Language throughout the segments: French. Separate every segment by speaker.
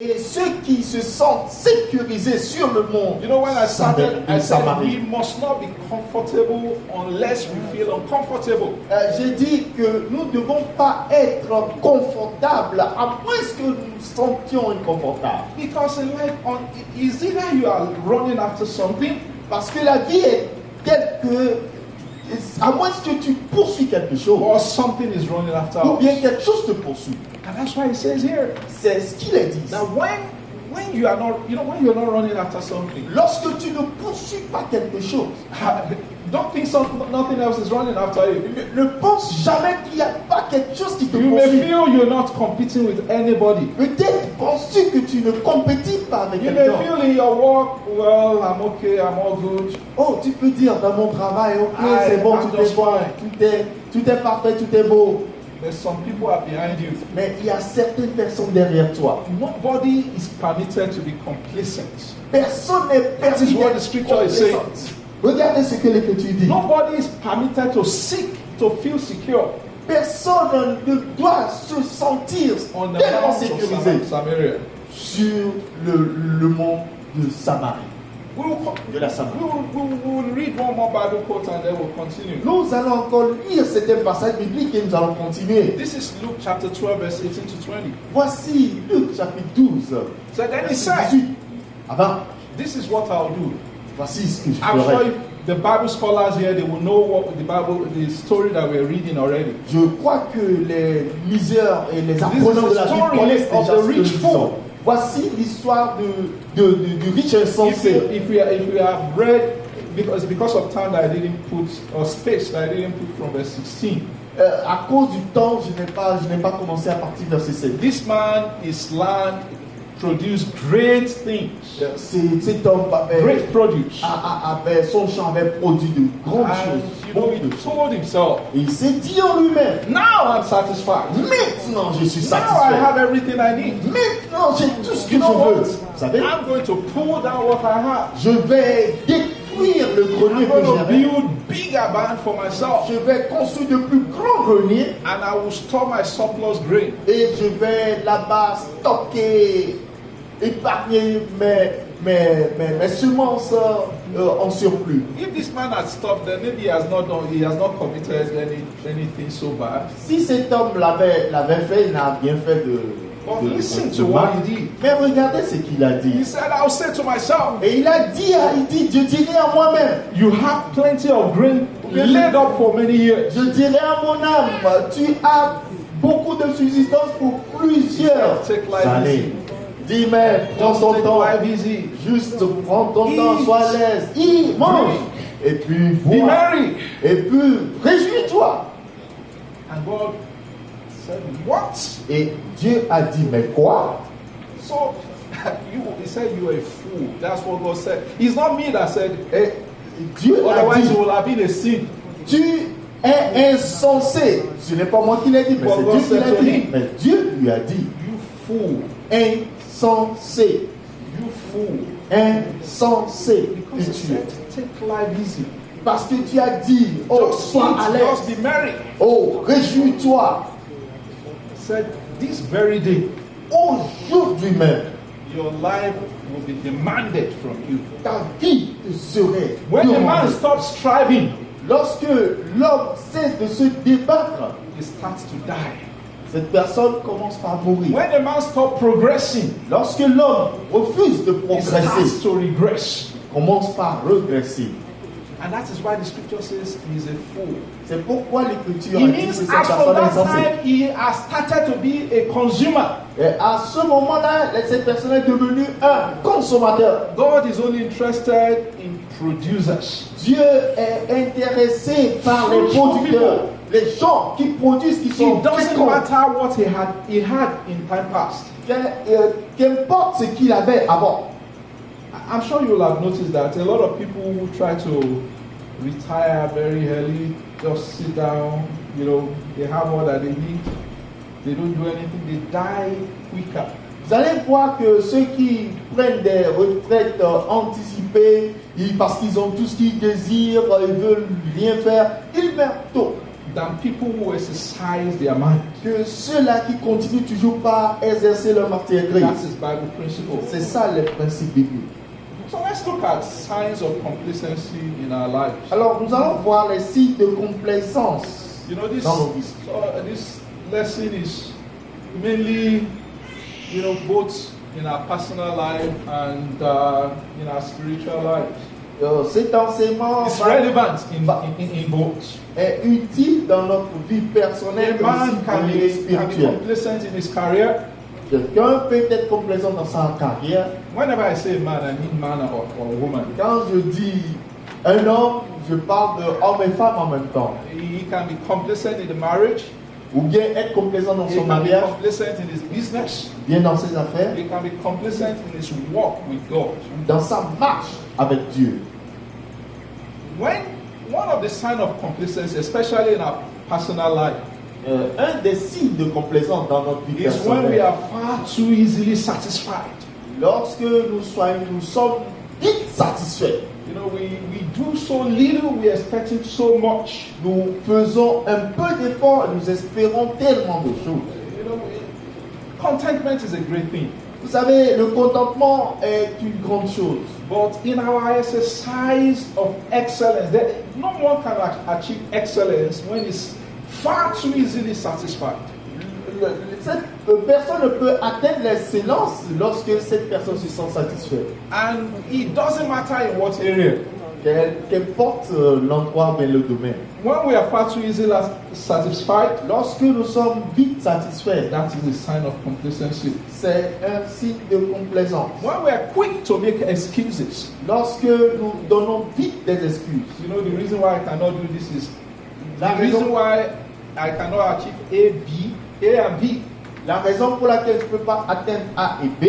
Speaker 1: Et ceux qui se sentent sécurisés sur le monde,
Speaker 2: You know, when I started, I said we
Speaker 1: Samarie.
Speaker 2: must not be comfortable unless we feel uncomfortable.
Speaker 1: J'ai dit que nous ne devons pas être confortables à moins que nous nous sentions inconfortables.
Speaker 2: Because in life, is either you are running after something,
Speaker 1: Parce que la vie est telle que, à moins que tu poursuis quelque chose,
Speaker 2: or something is running after
Speaker 1: ou bien
Speaker 2: us.
Speaker 1: quelque chose te poursuit.
Speaker 2: And that's why it says here
Speaker 1: C'est ce qu'il est dit.
Speaker 2: that when you are not, when you're not running after something,
Speaker 1: Lorsque tu ne poursuis pas quelque chose,
Speaker 2: don't think nothing else is running after you.
Speaker 1: ne pense jamais qu'il n'y a pas quelque chose qui te
Speaker 2: You may
Speaker 1: poursuit.
Speaker 2: feel you're not competing with anybody.
Speaker 1: Peut-être penses-tu que tu ne compétis pas avec
Speaker 2: You may
Speaker 1: quelqu'un.
Speaker 2: feel in your work, well, I'm okay, I'm all good.
Speaker 1: Oh, tu peux dire dans mon travail, ok,
Speaker 2: I-
Speaker 1: c'est bon,
Speaker 2: I'm
Speaker 1: tout est
Speaker 2: just
Speaker 1: bon,
Speaker 2: fine.
Speaker 1: tout est parfait, tout est beau.
Speaker 2: There's some people are behind you.
Speaker 1: Mais il y a certaines personnes derrière toi.
Speaker 2: Nobody is permitted to be complacent.
Speaker 1: Personne n'est
Speaker 2: That is
Speaker 1: permis
Speaker 2: what
Speaker 1: d'être
Speaker 2: the scripture is saying.
Speaker 1: complacente. Regardez ce que l'Écriture dit.
Speaker 2: Nobody is permitted to seek to feel secure
Speaker 1: Personne ne doit se sentir
Speaker 2: on the
Speaker 1: tellement
Speaker 2: mountains
Speaker 1: sécurisé
Speaker 2: of Samaria.
Speaker 1: sur le mont de Samarie.
Speaker 2: We will,
Speaker 1: De la Samarie.
Speaker 2: we'll read one more Bible quote and then we'll continue.
Speaker 1: Nous allons encore lire certains passages bibliques et nous allons continuer.
Speaker 2: This is Luke chapter 12, verse 18 to 20.
Speaker 1: Voici Luc chapitre 12.
Speaker 2: So then he
Speaker 1: verset
Speaker 2: said,
Speaker 1: 18. Avant,
Speaker 2: this is what I'll do.
Speaker 1: voici ce que je
Speaker 2: I'm sure
Speaker 1: ferai.
Speaker 2: if the Bible scholars here, they will know what the story that we're reading already.
Speaker 1: Je crois que les liseurs et les
Speaker 2: is
Speaker 1: apprenants
Speaker 2: the
Speaker 1: de la Bible
Speaker 2: story
Speaker 1: connaissent
Speaker 2: of
Speaker 1: déjà
Speaker 2: the
Speaker 1: ce que nous
Speaker 2: rich
Speaker 1: disons.
Speaker 2: fool.
Speaker 1: Voici l'histoire du riche insensé.
Speaker 2: If we have read, because of time that I didn't put, or space that I didn't put from verse 16.
Speaker 1: À cause du temps, je n'ai pas commencé à partir de verset 7.
Speaker 2: This man, his land produced great things,
Speaker 1: Cet homme
Speaker 2: great produce.
Speaker 1: son champ avait produit de grandes
Speaker 2: And
Speaker 1: choses.
Speaker 2: you know, he told himself,
Speaker 1: Et il s'est dit en lui-même,
Speaker 2: now I'm satisfied.
Speaker 1: maintenant je suis
Speaker 2: Now I
Speaker 1: satisfait.
Speaker 2: have everything I need.
Speaker 1: Maintenant j'ai tout ce que
Speaker 2: You know
Speaker 1: je
Speaker 2: what?
Speaker 1: veux. Vous savez,
Speaker 2: I'm going to pull down what I have.
Speaker 1: je vais détruire le grenier
Speaker 2: I'm
Speaker 1: que
Speaker 2: going to
Speaker 1: j'avais.
Speaker 2: build bigger barn for myself.
Speaker 1: Je vais construire de plus grands greniers
Speaker 2: And I will store my surplus grain.
Speaker 1: et je vais là-bas stocker, épargner mes semences en surplus.
Speaker 2: If this man had stopped, then maybe he has not committed anything so bad.
Speaker 1: Si cet homme l'avait fait, il n'a rien fait de
Speaker 2: But listen
Speaker 1: de
Speaker 2: to what
Speaker 1: mal.
Speaker 2: he did.
Speaker 1: Mais regardez ce qu'il a
Speaker 2: He
Speaker 1: dit.
Speaker 2: said, I'll say to myself,
Speaker 1: Et il a dit, je dirai à moi-même,
Speaker 2: you have plenty of grain laid up for many years.
Speaker 1: je dirai à mon âme, tu as beaucoup de subsistance pour plusieurs
Speaker 2: Take life
Speaker 1: années.
Speaker 2: easy.
Speaker 1: Dis, mais prends
Speaker 2: Just
Speaker 1: ton
Speaker 2: take
Speaker 1: temps,
Speaker 2: life easy.
Speaker 1: juste prends ton temps,
Speaker 2: Eat.
Speaker 1: sois à l'aise, mange, et puis
Speaker 2: Be
Speaker 1: bois,
Speaker 2: merry.
Speaker 1: et puis réjouis-toi.
Speaker 2: And God said, what?
Speaker 1: Et Dieu a dit, mais quoi?
Speaker 2: So he said, you are a fool. That's what God said. It's not me that said,
Speaker 1: Et Dieu a
Speaker 2: otherwise it
Speaker 1: dit,
Speaker 2: will have been a sin.
Speaker 1: tu es insensé. Ce n'est pas moi qui l'ai dit, mais c'est Dieu qui l'a dit. Mais Dieu lui a dit,
Speaker 2: You fool.
Speaker 1: insensé,
Speaker 2: You fool.
Speaker 1: insensé.
Speaker 2: Because he
Speaker 1: que tu es.
Speaker 2: said, take life easy.
Speaker 1: Parce que tu as dit, oh,
Speaker 2: Just
Speaker 1: sois à
Speaker 2: eat, just
Speaker 1: l'aise,
Speaker 2: be merry.
Speaker 1: oh, réjouis-toi.
Speaker 2: He said, this very day,
Speaker 1: Aujourd'hui même,
Speaker 2: your life will be demanded from you.
Speaker 1: ta vie te serait
Speaker 2: When the man
Speaker 1: demandée.
Speaker 2: stops striving,
Speaker 1: Lorsque l'homme cesse de se débattre,
Speaker 2: he starts to die.
Speaker 1: cette personne commence par mourir.
Speaker 2: When the man stops progressing,
Speaker 1: Lorsque l'homme refuse de
Speaker 2: he starts
Speaker 1: progresser,
Speaker 2: to regress.
Speaker 1: commence par regresser.
Speaker 2: And that is why the scripture says he is a fool.
Speaker 1: C'est pourquoi l'Écriture
Speaker 2: It
Speaker 1: a dit que
Speaker 2: means
Speaker 1: cette
Speaker 2: as from
Speaker 1: personne est
Speaker 2: that
Speaker 1: insensée.
Speaker 2: time he has started to be a consumer.
Speaker 1: Et à ce moment-là, cette personne est devenue un consommateur.
Speaker 2: God is only interested in producers.
Speaker 1: Dieu est intéressé par les producteurs, les gens qui produisent, qui sont
Speaker 2: It doesn't
Speaker 1: féconds.
Speaker 2: matter what he had in time past.
Speaker 1: Qu'importe ce qu'il avait avant.
Speaker 2: I'm sure you'll have noticed that a lot of people who try to retire very early, just sit down, they have all that they need. They don't do anything, they die quicker.
Speaker 1: Vous allez voir que ceux qui prennent des retraites anticipées, parce qu'ils ont tout ce qu'ils désirent, ils veulent rien faire, ils meurent tôt.
Speaker 2: than people who exercise their mind.
Speaker 1: que ceux-là qui continuent toujours pas à exercer leur matière grise.
Speaker 2: That is Bible principle.
Speaker 1: C'est ça le principe biblique.
Speaker 2: So let's look at signs of complacency in our lives.
Speaker 1: Alors nous allons voir les signes de complaisance
Speaker 2: You know, this,
Speaker 1: dans nos vies.
Speaker 2: this lesson is mainly, both in our personal life and in our spiritual lives.
Speaker 1: Cet enseignement
Speaker 2: It's relevant in both.
Speaker 1: est utile dans notre vie personnelle
Speaker 2: A
Speaker 1: mais aussi
Speaker 2: man
Speaker 1: dans
Speaker 2: can
Speaker 1: la vie
Speaker 2: be
Speaker 1: spirituelle.
Speaker 2: complacent in his career.
Speaker 1: Quelqu'un peut être complaisant dans sa carrière.
Speaker 2: Whenever I say man, I mean man or woman.
Speaker 1: Quand je dis un homme, je parle de homme et femme en même temps.
Speaker 2: He can be complacent in the marriage.
Speaker 1: Ou bien être complaisant dans
Speaker 2: He
Speaker 1: son
Speaker 2: can be
Speaker 1: mariage,
Speaker 2: complacent in his business.
Speaker 1: bien dans ses affaires,
Speaker 2: He can be complacent in his walk with God.
Speaker 1: dans sa marche avec Dieu.
Speaker 2: When one of the signs of complacency, especially in our personal life,
Speaker 1: Un des signes de complaisance dans notre vie
Speaker 2: is when we
Speaker 1: personnelle,
Speaker 2: are far too easily satisfied.
Speaker 1: lorsque nous sommes vite satisfaits.
Speaker 2: We do so little, we expect so much.
Speaker 1: Nous faisons un peu d'effort et nous espérons tellement de choses.
Speaker 2: Contentment is a great thing.
Speaker 1: Vous savez, le contentement est une grande chose.
Speaker 2: But in our exercise of excellence, no one can achieve excellence when it's far too easily satisfied.
Speaker 1: Cette personne ne peut atteindre l'excellence lorsque cette personne se sent satisfaite.
Speaker 2: And it doesn't matter in what area.
Speaker 1: Qu'importe l'endroit ou le domaine.
Speaker 2: When we are far too easily satisfied,
Speaker 1: Lorsque nous sommes vite satisfaits,
Speaker 2: that is a sign of complacency.
Speaker 1: c'est un signe de complaisance.
Speaker 2: When we are quick to make excuses,
Speaker 1: Lorsque nous donnons vite des excuses.
Speaker 2: the reason why I cannot do this is
Speaker 1: La
Speaker 2: the reason
Speaker 1: raison,
Speaker 2: why I cannot achieve A and B
Speaker 1: la raison pour laquelle je ne peux pas atteindre A et B,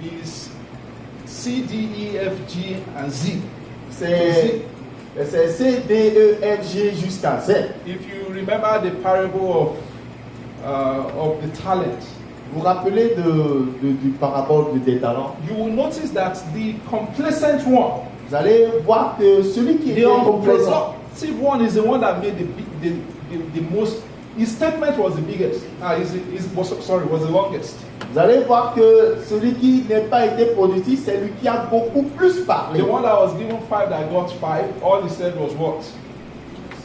Speaker 2: is C, D, E, F, G, and Z.
Speaker 1: c'est C, D, E, F, G jusqu'à Z.
Speaker 2: If you remember the parable of the talent,
Speaker 1: Vous vous rappelez du parabole des talents?
Speaker 2: you will notice that the complacent one,
Speaker 1: Vous allez voir que celui qui
Speaker 2: the
Speaker 1: est complaisant,
Speaker 2: unproductive one, is the one that made the most. His statement was the biggest. Was the longest.
Speaker 1: vous allez voir que celui qui n'est pas été productif, c'est lui qui a beaucoup plus parlé.
Speaker 2: The one that was given 5 that got 5, all he said was what?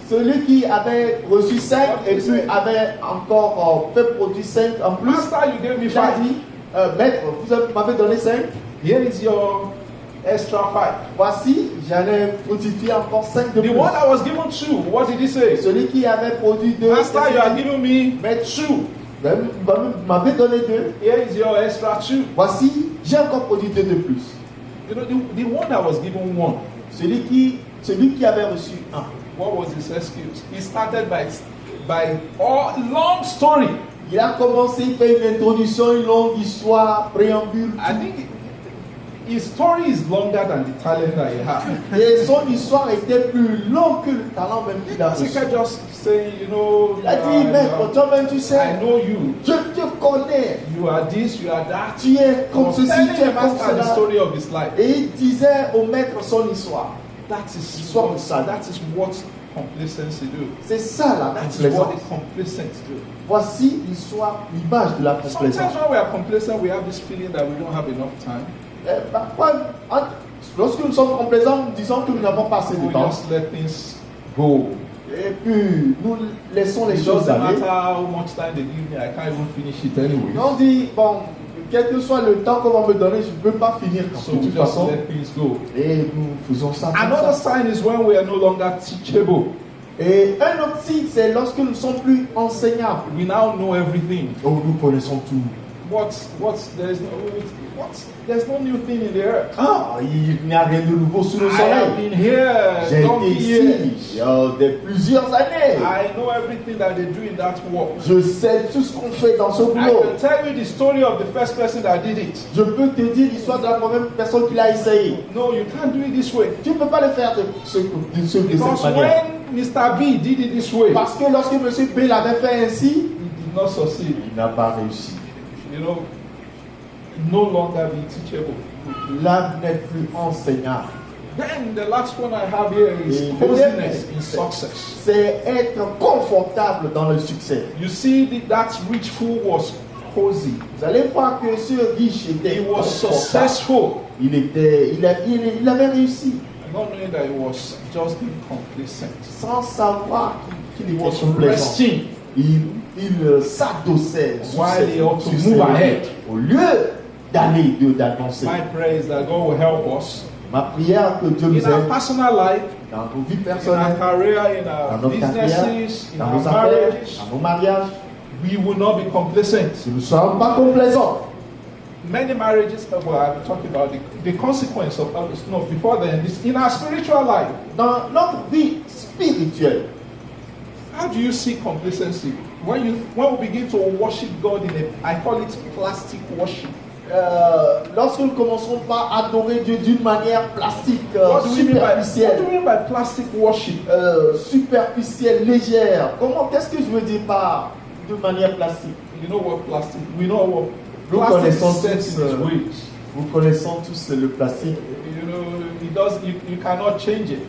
Speaker 1: Celui qui avait reçu 5 et puis avait encore fait produire 5 en plus,
Speaker 2: Master, you gave me
Speaker 1: il a
Speaker 2: 5.
Speaker 1: dit, maître, vous m'avez donné 5,
Speaker 2: Here is your extra 5.
Speaker 1: voici, j'en ai fructifié encore 5 de
Speaker 2: The
Speaker 1: plus.
Speaker 2: one that was given 2, what did he say?
Speaker 1: Celui qui avait produit 2,
Speaker 2: Master, you are giving me
Speaker 1: maître,
Speaker 2: 2.
Speaker 1: vous m'avez donné 2,
Speaker 2: Here is your extra 2.
Speaker 1: voici, j'ai encore produit 2 de plus.
Speaker 2: The one that was given 1,
Speaker 1: Celui qui avait reçu 1,
Speaker 2: what was his excuse? He started by all long story.
Speaker 1: il a commencé, il fait une introduction, une longue histoire, préambule.
Speaker 2: I think his story is longer than the talent that he had.
Speaker 1: Et son histoire était plus longue que le talent même qu'il a
Speaker 2: He
Speaker 1: reçu.
Speaker 2: can't just say,
Speaker 1: Il a dit, maître, toi-même tu
Speaker 2: I
Speaker 1: sais,
Speaker 2: know you.
Speaker 1: je te connais,
Speaker 2: You are this, you are that.
Speaker 1: tu es
Speaker 2: He
Speaker 1: comme
Speaker 2: was
Speaker 1: ceci,
Speaker 2: telling
Speaker 1: tu es
Speaker 2: the
Speaker 1: comme
Speaker 2: master the
Speaker 1: cela.
Speaker 2: story of his life.
Speaker 1: Et il disait au maître son histoire.
Speaker 2: That is
Speaker 1: L'histoire de ça.
Speaker 2: that is what complacency do.
Speaker 1: C'est ça la
Speaker 2: That is what
Speaker 1: complaisance.
Speaker 2: a complacent do.
Speaker 1: Voici l'histoire, l'image de la
Speaker 2: Sometimes
Speaker 1: complaisance.
Speaker 2: when we are complacent, we have this feeling that we don't have enough time.
Speaker 1: Parfois, lorsque nous sommes complaisants, nous disons que nous n'avons pas assez de
Speaker 2: We
Speaker 1: temps.
Speaker 2: just let things go.
Speaker 1: Et puis, nous laissons les
Speaker 2: It
Speaker 1: choses
Speaker 2: doesn't
Speaker 1: aller.
Speaker 2: matter how much time they give me, I can't even finish it anyway.
Speaker 1: On dit, bon, quel que soit le temps qu'on va me donner, je ne peux pas finir
Speaker 2: So
Speaker 1: de
Speaker 2: we
Speaker 1: toute
Speaker 2: just
Speaker 1: façon.
Speaker 2: let things go.
Speaker 1: Et nous faisons ça comme
Speaker 2: Another
Speaker 1: ça.
Speaker 2: sign is when we are no longer teachable.
Speaker 1: Et un autre signe, c'est lorsque nous ne sommes plus enseignables.
Speaker 2: We now know everything.
Speaker 1: Oh, nous connaissons tout.
Speaker 2: There's no new thing in the earth.
Speaker 1: Ah, il n'y a rien de nouveau sous le
Speaker 2: I have
Speaker 1: soleil.
Speaker 2: been here
Speaker 1: J'ai
Speaker 2: donkey
Speaker 1: été
Speaker 2: years.
Speaker 1: ici de plusieurs années.
Speaker 2: I know everything that they do in that work.
Speaker 1: Je sais tout ce qu'on fait dans ce
Speaker 2: I
Speaker 1: boulot.
Speaker 2: can tell you the story of the first person that did it.
Speaker 1: Je peux te dire l'histoire de la première personne qui l'a essayé.
Speaker 2: No, you can't do it this way.
Speaker 1: Tu ne peux pas le faire de cette
Speaker 2: Because
Speaker 1: manière.
Speaker 2: when Mr. B did it this way,
Speaker 1: Parce que lorsque M. B l'avait fait ainsi,
Speaker 2: he did not succeed.
Speaker 1: il n'a pas réussi.
Speaker 2: No longer be teachable.
Speaker 1: L'âme n'est plus enseignable.
Speaker 2: Then the last one I have here is
Speaker 1: Et
Speaker 2: coziness in success.
Speaker 1: c'est être confortable dans le succès.
Speaker 2: You see, that rich fool was cozy.
Speaker 1: Vous allez voir que ce riche était
Speaker 2: He was
Speaker 1: confortable.
Speaker 2: successful.
Speaker 1: Il avait réussi
Speaker 2: Not knowing that he was just being complacent.
Speaker 1: sans savoir qu'il
Speaker 2: He
Speaker 1: était
Speaker 2: was
Speaker 1: complaisant.
Speaker 2: resting.
Speaker 1: Il s'adossait sur
Speaker 2: While he ought to
Speaker 1: ses
Speaker 2: move
Speaker 1: limites.
Speaker 2: ahead.
Speaker 1: Au lieu d'annoncer.
Speaker 2: My prayer is that God will help us
Speaker 1: Ma prière que Dieu nous
Speaker 2: in our
Speaker 1: aide
Speaker 2: personal life,
Speaker 1: dans nos vies
Speaker 2: in our
Speaker 1: personnelles,
Speaker 2: career, in
Speaker 1: dans
Speaker 2: our
Speaker 1: notre carrière,
Speaker 2: businesses, in
Speaker 1: dans
Speaker 2: our
Speaker 1: nos affaires,
Speaker 2: marriages.
Speaker 1: dans nos mariages,
Speaker 2: We will not be complacent.
Speaker 1: si nous ne sommes pas complaisants.
Speaker 2: Many marriages, well, I'm talking about the consequence of no, before then, this, in our spiritual life.
Speaker 1: Dans notre vie spirituelle,
Speaker 2: How do you see complacency? When we begin to worship God I call it plastic worship.
Speaker 1: lorsque nous commençons par adorer Dieu d'une manière plastique,
Speaker 2: What do you
Speaker 1: superficielle,
Speaker 2: mean by plastic worship?
Speaker 1: superficielle, légère. Qu'est-ce que je veux dire par de manière plastique?
Speaker 2: You know what plastic? We know what
Speaker 1: Nous
Speaker 2: plastic
Speaker 1: connaissons
Speaker 2: sets
Speaker 1: tous,
Speaker 2: in its ways.
Speaker 1: Vous connaissons tous le plastique.
Speaker 2: You know, it does. You cannot change it.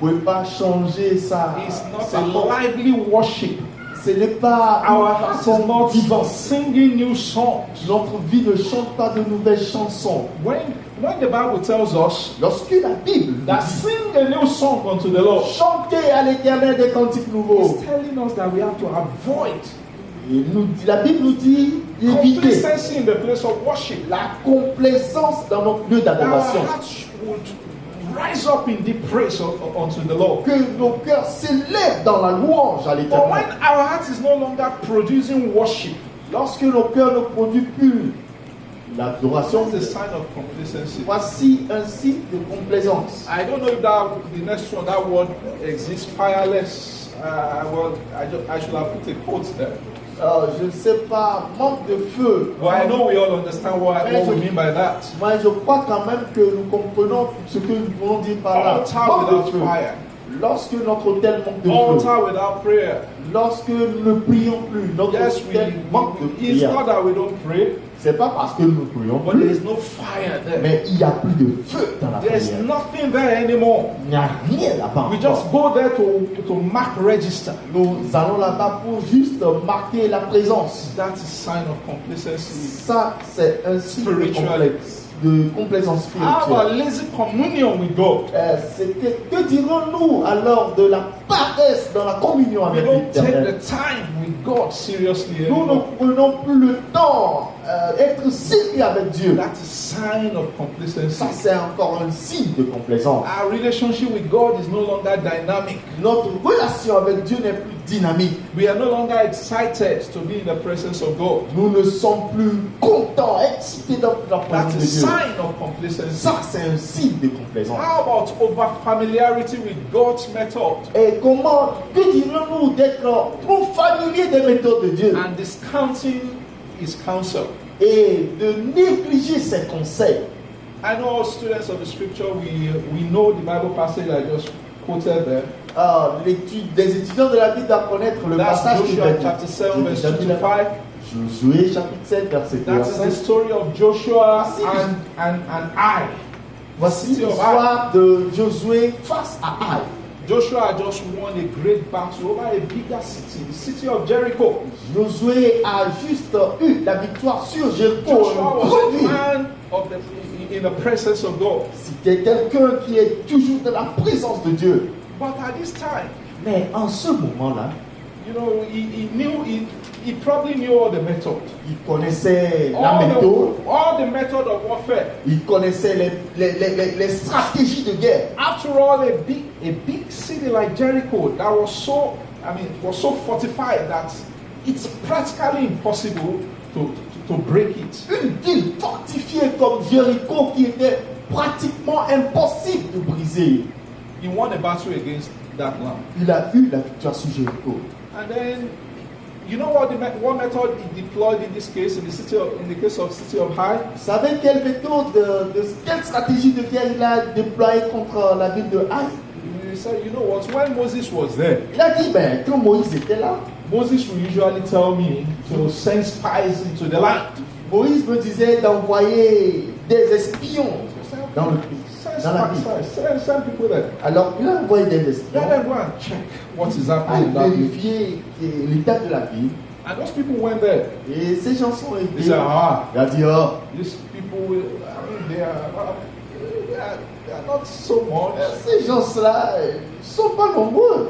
Speaker 1: Vous ne pouvez pas changer ça.
Speaker 2: It's not
Speaker 1: sa
Speaker 2: a
Speaker 1: forme.
Speaker 2: lively worship.
Speaker 1: Ce n'est pas
Speaker 2: Our
Speaker 1: une
Speaker 2: heart is
Speaker 1: façon
Speaker 2: not
Speaker 1: vivante.
Speaker 2: singing new songs.
Speaker 1: Notre vie ne chante pas de nouvelles chansons.
Speaker 2: When the Bible tells us
Speaker 1: Lorsque la Bible
Speaker 2: that
Speaker 1: dit,
Speaker 2: sing a new song unto the Lord,
Speaker 1: chantez à l'Éternel des cantiques nouveaux.
Speaker 2: it's telling us that we have to avoid
Speaker 1: La Bible nous dit éviter
Speaker 2: complacency in the place of worship.
Speaker 1: la complaisance dans notre lieu
Speaker 2: That our
Speaker 1: d'adoration.
Speaker 2: hearts would rise up in deep praise unto the Lord.
Speaker 1: Que nos cœurs s'élèvent dans la louange à
Speaker 2: But
Speaker 1: l'Éternel.
Speaker 2: when our heart is no longer producing worship,
Speaker 1: Lorsque nos cœurs ne produisent plus l'adoration,
Speaker 2: that's a sign of complacency.
Speaker 1: voici un signe de complaisance.
Speaker 2: I don't know if the next one, that word exists, fireless. I should have put a quote there.
Speaker 1: Je ne sais pas, manque de feu.
Speaker 2: But I know we all understand what we mean by that.
Speaker 1: Moi, je crois quand même que nous comprenons ce que nous voulons dire par là.
Speaker 2: Altar
Speaker 1: Manque de
Speaker 2: without
Speaker 1: feu.
Speaker 2: fire.
Speaker 1: Lorsque notre autel manque de feu,
Speaker 2: Altar without prayer.
Speaker 1: lorsque nous ne prions plus, notre
Speaker 2: Yes,
Speaker 1: autel manque de
Speaker 2: it's
Speaker 1: prière.
Speaker 2: not that we don't pray,
Speaker 1: C'est pas parce que nous ne prions
Speaker 2: but there
Speaker 1: plus,
Speaker 2: is no fire there.
Speaker 1: mais il n'y a plus de feu dans la
Speaker 2: There's
Speaker 1: prière.
Speaker 2: nothing there anymore.
Speaker 1: Il n'y a rien là-bas.
Speaker 2: We
Speaker 1: encore.
Speaker 2: just go there to mark register.
Speaker 1: Nous allons là-bas pour juste marquer la présence.
Speaker 2: That's a sign of complacency.
Speaker 1: Ça, c'est un signe de complaisance
Speaker 2: How
Speaker 1: spirituelle.
Speaker 2: about lazy communion with God?
Speaker 1: Que dirons-nous alors de la paresse dans la communion
Speaker 2: We
Speaker 1: avec
Speaker 2: don't take
Speaker 1: l'Éternel?
Speaker 2: the time with God seriously
Speaker 1: Nous ne
Speaker 2: anymore.
Speaker 1: prenons plus le temps d'être sérieux avec Dieu.
Speaker 2: That's a sign of complacency.
Speaker 1: Ça, c'est encore un signe de complaisance.
Speaker 2: Our relationship with God is no longer dynamic.
Speaker 1: Notre relation avec Dieu n'est plus dynamique.
Speaker 2: We are no longer excited to be in the presence of God.
Speaker 1: Nous ne sommes plus contents, excités dans la présence
Speaker 2: That's
Speaker 1: de
Speaker 2: a
Speaker 1: Dieu.
Speaker 2: sign of complacency.
Speaker 1: Ça, c'est un signe de complaisance.
Speaker 2: How about over familiarity with God's method
Speaker 1: Et que dirons-nous d'être trop familiers des méthodes de Dieu
Speaker 2: and discounting His counsel?
Speaker 1: et de négliger ses conseils?
Speaker 2: I know students of the scripture, we know the Bible passage I just quoted there.
Speaker 1: L'étude des étudiants de la Bible doivent connaître le
Speaker 2: That's
Speaker 1: passage
Speaker 2: Joshua chapter 7, verse 2 to 5.
Speaker 1: Josué chapitre 7 verset 2 à
Speaker 2: That is the
Speaker 1: 5.
Speaker 2: story of Joshua
Speaker 1: Si.
Speaker 2: and Ai.
Speaker 1: Voici
Speaker 2: City of
Speaker 1: l'histoire de Josué face à Ai.
Speaker 2: Joshua had just won a great battle over a bigger city, the city of Jericho.
Speaker 1: Josué a juste eu la victoire sur Jéricho.
Speaker 2: Joshua was a
Speaker 1: Aujourd'hui,
Speaker 2: man in the presence of God.
Speaker 1: c'était quelqu'un qui est toujours dans la présence de Dieu.
Speaker 2: But at this time,
Speaker 1: Mais en ce moment-là,
Speaker 2: you know, he probably knew all the method.
Speaker 1: il connaissait la méthode,
Speaker 2: All the method of warfare.
Speaker 1: il connaissait les stratégies de guerre.
Speaker 2: After all, a big city like Jericho that was so fortified that it's practically impossible to break it.
Speaker 1: Une ville fortifiée comme Jéricho qui était pratiquement impossible de briser.
Speaker 2: He won a battle against that land.
Speaker 1: Il a eu la victoire sur Jéricho.
Speaker 2: And then, you know what method he deployed in this case, in the case of city of Hai?
Speaker 1: Vous savez quelle méthode, quelle stratégie de guerre il a déployée contre la ville de Haï?
Speaker 2: He said, you know what? When Moses was there,
Speaker 1: Il a dit, quand Moïse était là,
Speaker 2: Moses would usually tell me to send spies into the land.
Speaker 1: Moïse me disait d'envoyer des espions.
Speaker 2: I said,
Speaker 1: dans le dans la vie.
Speaker 2: Send people there.
Speaker 1: Alors il a envoyé des
Speaker 2: Let
Speaker 1: espions
Speaker 2: them go and check what is
Speaker 1: à
Speaker 2: happening in that village.
Speaker 1: vérifier l'état de la ville.
Speaker 2: And those people went there.
Speaker 1: Et ces gens sont
Speaker 2: They
Speaker 1: été.
Speaker 2: said, ah,
Speaker 1: Il a dit, oh,
Speaker 2: these people, I mean, they are not so much.
Speaker 1: ces gens-là ne sont pas nombreux.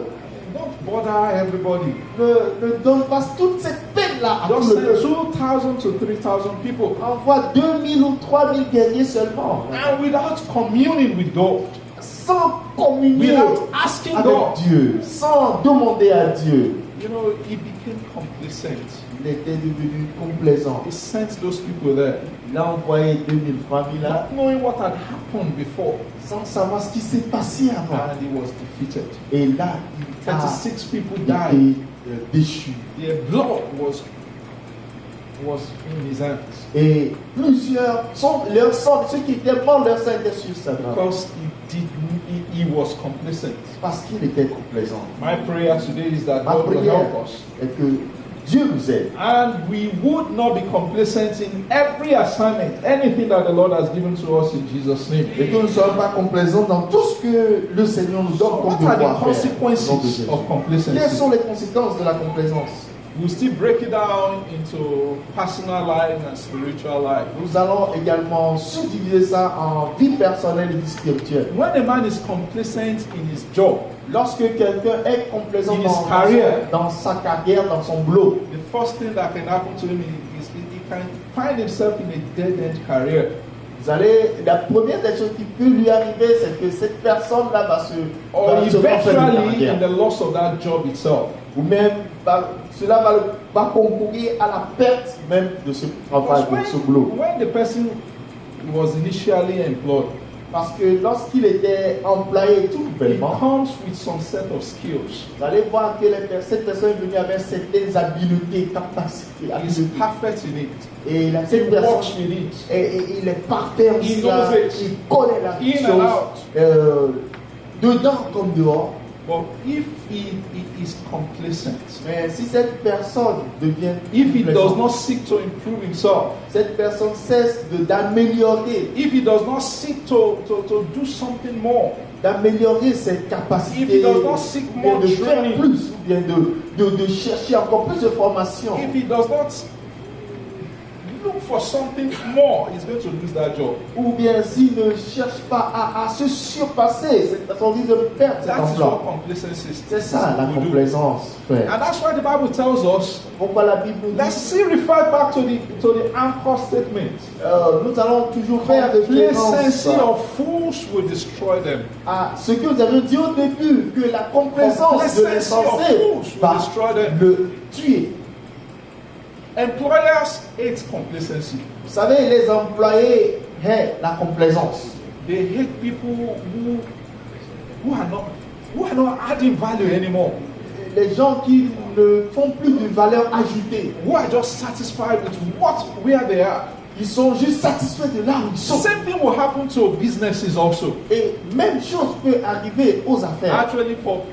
Speaker 2: Don't bother everybody.
Speaker 1: Ne donne pas toute cette peine-là à tout
Speaker 2: Just
Speaker 1: le
Speaker 2: send
Speaker 1: peuple.
Speaker 2: 2,000 to 3,000 people.
Speaker 1: Envoie 2000 ou 3000 guerriers seulement.
Speaker 2: And without communing with God,
Speaker 1: Sans communier
Speaker 2: without asking
Speaker 1: avec
Speaker 2: God,
Speaker 1: Dieu, sans demander à Dieu.
Speaker 2: you know, he became complacent.
Speaker 1: Il était devenu complaisant.
Speaker 2: He sent those people there,
Speaker 1: Il a envoyé 2000, 3000 là,
Speaker 2: not knowing what had happened before,
Speaker 1: sans savoir ce qui s'est passé avant.
Speaker 2: and he was defeated.
Speaker 1: Et là, il a
Speaker 2: 36 people
Speaker 1: été
Speaker 2: died.
Speaker 1: déchu.
Speaker 2: Their blood was in his hands
Speaker 1: Et plusieurs, leur sang, ceux qui étaient morts, leur sang était sur sa main.
Speaker 2: because he was complacent.
Speaker 1: Parce qu'il était complaisant.
Speaker 2: My prayer today is that
Speaker 1: Ma
Speaker 2: God will
Speaker 1: prière
Speaker 2: help us.
Speaker 1: est que Dieu nous aide.
Speaker 2: And we would not be complacent in every assignment, anything that the Lord has given to us in Jesus' name.
Speaker 1: Et que nous ne soyons pas complaisants dans tout ce que le Seigneur nous donne
Speaker 2: So
Speaker 1: comme
Speaker 2: what are
Speaker 1: devoir
Speaker 2: the
Speaker 1: faire. Au nom de
Speaker 2: consequences
Speaker 1: Jésus.
Speaker 2: of
Speaker 1: Quelles
Speaker 2: complacency?
Speaker 1: sont les conséquences de la complaisance?
Speaker 2: We'll still break it down into personal life and spiritual life.
Speaker 1: Nous allons également subdiviser ça en vie personnelle et vie spirituelle.
Speaker 2: When a man is complacent in his job,
Speaker 1: Lorsque quelqu'un est complaisant
Speaker 2: In his career.
Speaker 1: dans sa carrière, dans son boulot,
Speaker 2: the first thing that can happen to him is he can find himself in a dead-end career.
Speaker 1: la première des choses qui peut lui arriver, c'est que cette personne-là va se
Speaker 2: Or
Speaker 1: va se refaire de
Speaker 2: eventually in
Speaker 1: carrière.
Speaker 2: the loss of that job itself.
Speaker 1: Ou même cela va concourir à la perte même de ce travail,
Speaker 2: Because
Speaker 1: de ce boulot.
Speaker 2: when the person was initially employed,
Speaker 1: Parce que lorsqu'il était employé tout
Speaker 2: it
Speaker 1: nouvellement,
Speaker 2: comes with some set of skills.
Speaker 1: vous allez voir que cette personne est venue avec certaines habiletés, capacités,
Speaker 2: He's
Speaker 1: habiletés.
Speaker 2: perfect in it.
Speaker 1: Et
Speaker 2: He
Speaker 1: cette personne,
Speaker 2: works with it.
Speaker 1: il est parfait en
Speaker 2: He
Speaker 1: cela,
Speaker 2: knows it.
Speaker 1: il connaît la
Speaker 2: In and
Speaker 1: chose,
Speaker 2: out.
Speaker 1: dedans comme dehors.
Speaker 2: But if he is complacent,
Speaker 1: Mais si cette personne devient
Speaker 2: if he does
Speaker 1: complaisante,
Speaker 2: not seek to improve himself,
Speaker 1: cette personne cesse d'améliorer,
Speaker 2: if he does not seek to do something more,
Speaker 1: d'améliorer ses
Speaker 2: if
Speaker 1: capacités,
Speaker 2: he does not seek
Speaker 1: ou bien
Speaker 2: more
Speaker 1: de faire
Speaker 2: training,
Speaker 1: plus, ou bien de chercher encore plus de formation,
Speaker 2: if he does not look for something more, he's going to lose that job.
Speaker 1: ou bien s'il ne cherche pas à se surpasser, cette personne risque de perdre cet
Speaker 2: That is
Speaker 1: emploi.
Speaker 2: what complacency is.
Speaker 1: C'est ça la
Speaker 2: will do.
Speaker 1: complaisance, frère.
Speaker 2: And that's why the Bible tells us,
Speaker 1: Pourquoi la Bible nous
Speaker 2: let's
Speaker 1: dit,
Speaker 2: still refer back to the anchor statement.
Speaker 1: nous allons toujours faire référence
Speaker 2: Complacency of fools will destroy them.
Speaker 1: à ce que vous avez dit au début, que la complaisance de
Speaker 2: Complacency of
Speaker 1: l'insensé
Speaker 2: fools will
Speaker 1: va
Speaker 2: destroy them.
Speaker 1: le tuer.
Speaker 2: Employers hate complacency.
Speaker 1: Vous savez, les employés aiment la complaisance.
Speaker 2: They hate people who are not adding value anymore.
Speaker 1: Les gens qui ne font plus de valeur ajoutée,
Speaker 2: Who are just satisfied with where they are.
Speaker 1: ils sont juste satisfaits de là où ils sont.
Speaker 2: Same thing will happen to businesses also.
Speaker 1: Et même chose peut arriver aux affaires.
Speaker 2: Actually, for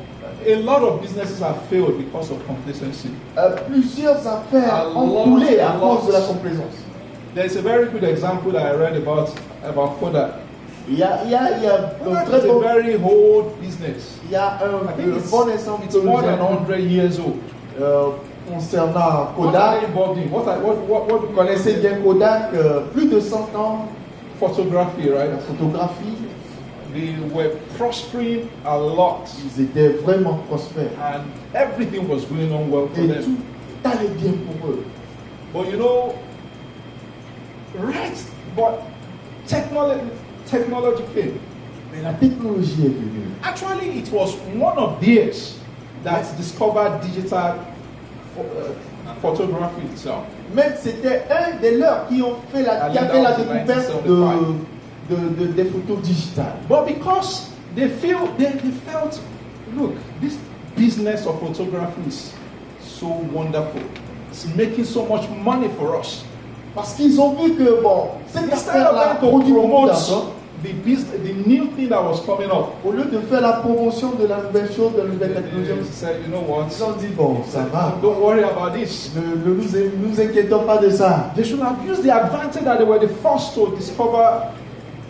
Speaker 2: a lot of businesses have failed because of complacency.
Speaker 1: Plusieurs affaires
Speaker 2: A
Speaker 1: ont
Speaker 2: lot,
Speaker 1: coulé à
Speaker 2: a
Speaker 1: cause de la
Speaker 2: lot.
Speaker 1: complaisance.
Speaker 2: There's a very good example that I read about Kodak.
Speaker 1: Il y a un
Speaker 2: Kodak
Speaker 1: très
Speaker 2: is a
Speaker 1: bon,
Speaker 2: very old business.
Speaker 1: il y a
Speaker 2: I think
Speaker 1: un bon exemple
Speaker 2: it's more than 100 years old.
Speaker 1: concernant
Speaker 2: What are they
Speaker 1: Kodak.
Speaker 2: involved in? What
Speaker 1: Vous connaissez bien Kodak, plus de 100 ans,
Speaker 2: photography, right?
Speaker 1: la photographie,
Speaker 2: They were prospering a lot,
Speaker 1: ils étaient vraiment prospères.
Speaker 2: and everything was going on well for
Speaker 1: Et
Speaker 2: them.
Speaker 1: tout allait bien pour eux.
Speaker 2: But you know, but technology came.
Speaker 1: Mais la technologie est venue.
Speaker 2: Actually, it was one of theirs that discovered digital photography itself.
Speaker 1: Même c'était un des leurs qui ont fait qui a fait la découverte des photos digitales.
Speaker 2: But because they felt, look, this business of photography is so wonderful. It's making so much money for us.
Speaker 1: Parce qu'ils ont vu que bon, cette
Speaker 2: Instead
Speaker 1: affaire-là
Speaker 2: of them to
Speaker 1: produit beaucoup
Speaker 2: promote
Speaker 1: d'argent.
Speaker 2: the new thing that was coming up,
Speaker 1: Au lieu de faire la promotion de la nouvelle chose, de la nouvelle
Speaker 2: they
Speaker 1: technologie,
Speaker 2: said, you know what?
Speaker 1: ils ont dit bon, ça va.
Speaker 2: Don't worry about this.
Speaker 1: Ne nous inquiétons pas de ça.
Speaker 2: They should have used the advantage that they were the first to discover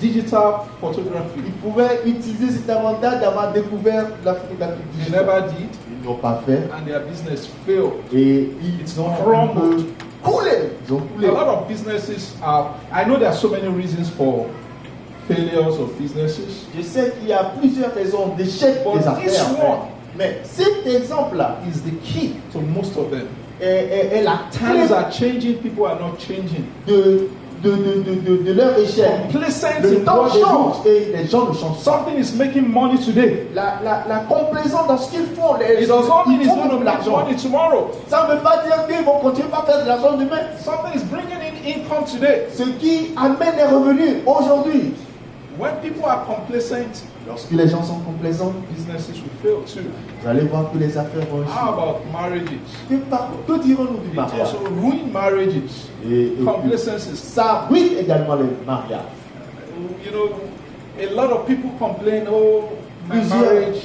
Speaker 2: digital photography.
Speaker 1: Ils pouvaient utiliser cet avantage d'avoir découvert la photographie
Speaker 2: They
Speaker 1: digitale.
Speaker 2: never did,
Speaker 1: Ils n'ont pas fait.
Speaker 2: and their business failed.
Speaker 1: Et ils ont un peu coulé. Ils ont coulé.
Speaker 2: A lot of businesses are, I know there are so many reasons for failures of businesses.
Speaker 1: Je sais qu'il y a plusieurs raisons d'échec
Speaker 2: But
Speaker 1: des affaires.
Speaker 2: this one
Speaker 1: Mais cet exemple-là
Speaker 2: is the key to most of them.
Speaker 1: est la
Speaker 2: Times
Speaker 1: clé
Speaker 2: are changing, people are not changing.
Speaker 1: de leur échec.
Speaker 2: Complacent
Speaker 1: Le
Speaker 2: in
Speaker 1: temps
Speaker 2: what they do.
Speaker 1: change et les gens ne changent pas.
Speaker 2: Something is making money today.
Speaker 1: La complaisance dans ce qu'ils font,
Speaker 2: It does not mean
Speaker 1: ils
Speaker 2: it's
Speaker 1: font
Speaker 2: going to
Speaker 1: de
Speaker 2: make
Speaker 1: l'argent.
Speaker 2: money tomorrow.
Speaker 1: Ça ne veut pas dire qu'ils vont continuer à faire de l'argent demain.
Speaker 2: Something is bringing in income today.
Speaker 1: Ce qui amène les revenus aujourd'hui.
Speaker 2: When people are complacent,
Speaker 1: Lorsque les gens sont complaisants,
Speaker 2: businesses will fail too.
Speaker 1: vous allez voir que les affaires vont
Speaker 2: How
Speaker 1: échouer.
Speaker 2: about marriages?
Speaker 1: Que dirons-nous du
Speaker 2: It
Speaker 1: mariage?
Speaker 2: also ruin marriages.
Speaker 1: Et
Speaker 2: Complacency.
Speaker 1: ça ruine également les mariages.
Speaker 2: You know, a lot of people complain, oh, my
Speaker 1: Plusieurs
Speaker 2: marriage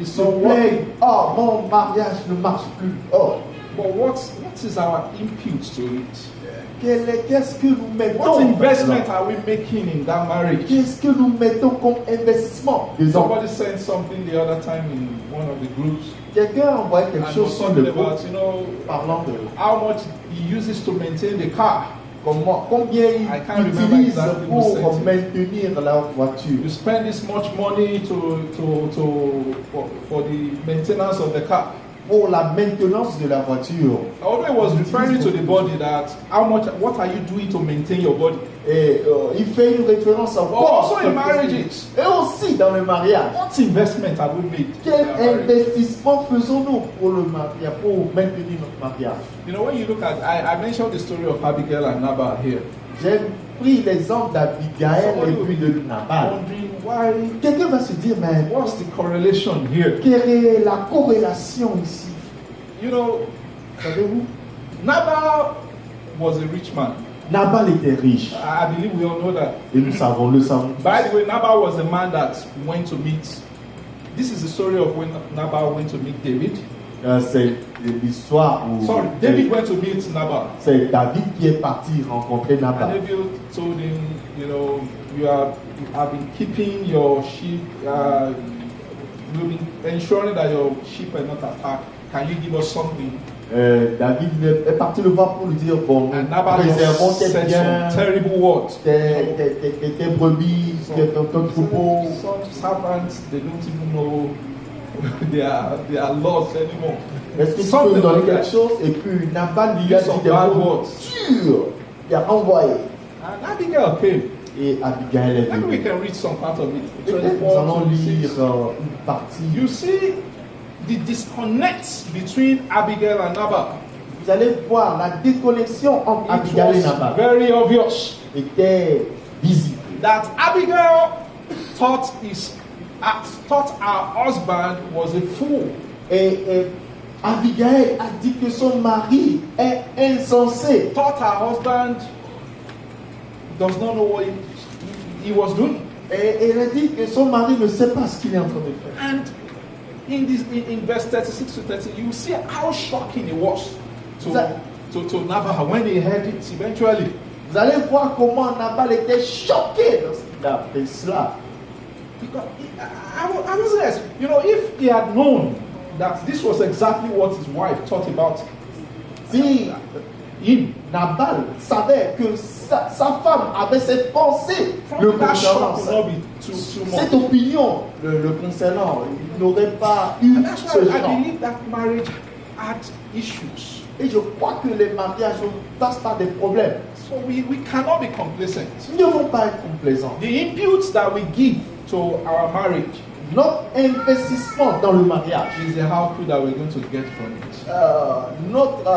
Speaker 2: is
Speaker 1: se
Speaker 2: not
Speaker 1: plaignent,
Speaker 2: working.
Speaker 1: oh, mon mariage ne marche plus. Oh,
Speaker 2: But what is our input to it?
Speaker 1: qu'est-ce que nous mettons?
Speaker 2: What investment are we making in that marriage?
Speaker 1: Qu'est-ce que nous mettons comme investissement? Disons,
Speaker 2: Somebody said something the other time in one of the groups,
Speaker 1: quelqu'un a envoyé quelque
Speaker 2: and
Speaker 1: chose
Speaker 2: was
Speaker 1: sur
Speaker 2: talking
Speaker 1: le groupe
Speaker 2: about, you know,
Speaker 1: parlant de
Speaker 2: how much he uses to maintain the car.
Speaker 1: combien
Speaker 2: I can't
Speaker 1: ils
Speaker 2: remember
Speaker 1: utilisent
Speaker 2: exactly who
Speaker 1: pour
Speaker 2: said it.
Speaker 1: maintenir leur voiture.
Speaker 2: You spend this much money for the maintenance of the car.
Speaker 1: Pour la maintenance de la voiture.
Speaker 2: Although it was referring to the body, that what are you doing to maintain your body?
Speaker 1: Et il fait une référence au
Speaker 2: But
Speaker 1: corps.
Speaker 2: also in marriages,
Speaker 1: Et aussi dans le mariage.
Speaker 2: what investment have we made?
Speaker 1: Quel
Speaker 2: in our marriage?
Speaker 1: investissement faisons-nous pour le mariage, pour maintenir notre mariage?
Speaker 2: You know, when you look at, I mentioned the story of Abigail and Nabal here.
Speaker 1: J'ai pris l'exemple d'Abigaël
Speaker 2: Somebody
Speaker 1: et
Speaker 2: will
Speaker 1: puis
Speaker 2: be
Speaker 1: de Nabal.
Speaker 2: wondering why,
Speaker 1: Quelqu'un va se dire, mais
Speaker 2: what's the correlation here?
Speaker 1: quelle est la corrélation ici?
Speaker 2: You know,
Speaker 1: Savez-vous?
Speaker 2: Nabal was a rich man.
Speaker 1: Nabal était riche.
Speaker 2: I believe we all know that.
Speaker 1: Et nous savons, le savons.
Speaker 2: By the way, Nabal was a man that went to meet. This is the story of when Nabal went to meet David.
Speaker 1: C'est l'histoire où
Speaker 2: Sorry, David went to meet Nabal.
Speaker 1: c'est David qui est parti rencontrer
Speaker 2: And
Speaker 1: Nabal.
Speaker 2: David told him, you know, you have been keeping your sheep, you've been ensuring that your sheep are not attacked. Can you give us something?
Speaker 1: David est parti le voir pour lui dire, bon,
Speaker 2: And Nabal
Speaker 1: préservons
Speaker 2: just
Speaker 1: tes
Speaker 2: said
Speaker 1: biens,
Speaker 2: some terrible words.
Speaker 1: tes brebis, ton troupeau.
Speaker 2: Some servants, they don't even know they are lost anymore.
Speaker 1: Est-ce que tu peux
Speaker 2: Something
Speaker 1: nous donner
Speaker 2: like
Speaker 1: quelque
Speaker 2: that.
Speaker 1: chose? Et puis Nabal lui a
Speaker 2: Use
Speaker 1: dit
Speaker 2: of
Speaker 1: des
Speaker 2: bad
Speaker 1: mots
Speaker 2: words.
Speaker 1: durs. Il a envoyé.
Speaker 2: And Abigail came.
Speaker 1: Et Abigail est
Speaker 2: Maybe we
Speaker 1: venue.
Speaker 2: can read some part of it.
Speaker 1: Peut-être nous
Speaker 2: 24,
Speaker 1: allons
Speaker 2: 26.
Speaker 1: lire une partie.
Speaker 2: You see the disconnect between Abigail and Nabal.
Speaker 1: Vous allez voir la déconnexion entre
Speaker 2: It
Speaker 1: Abigail et
Speaker 2: was
Speaker 1: Nabal
Speaker 2: very obvious
Speaker 1: était visible.
Speaker 2: that Abigail thought her husband was a fool.
Speaker 1: Et Abigail a dit que son mari est insensé.
Speaker 2: Thought her husband does not know what he was doing.
Speaker 1: Et elle a dit que son mari ne sait pas ce qu'il est en train de faire.
Speaker 2: And in verse 36 to 30, you see how shocking it was to Nabal when he heard it eventually.
Speaker 1: Vous allez voir comment Nabal était choqué lorsqu'il a fait cela.
Speaker 2: Because I was asked, you know, if he had known that this was exactly what his wife thought about
Speaker 1: Si
Speaker 2: him,
Speaker 1: Nabal savait que sa femme avait cette pensée le
Speaker 2: probably that
Speaker 1: concernant,
Speaker 2: shock would not be too
Speaker 1: cette
Speaker 2: much.
Speaker 1: opinion le concernant, il n'aurait pas eu
Speaker 2: And that's
Speaker 1: ce
Speaker 2: why I
Speaker 1: genre.
Speaker 2: believe that marriage had issues.
Speaker 1: Et je crois que les mariages passent par des problèmes.
Speaker 2: So we cannot be complacent.
Speaker 1: Nous ne devons pas être complaisants.
Speaker 2: The inputs that we give to our marriage
Speaker 1: Notre investissement dans le mariage,
Speaker 2: is the output that we're going to get from it.
Speaker 1: notre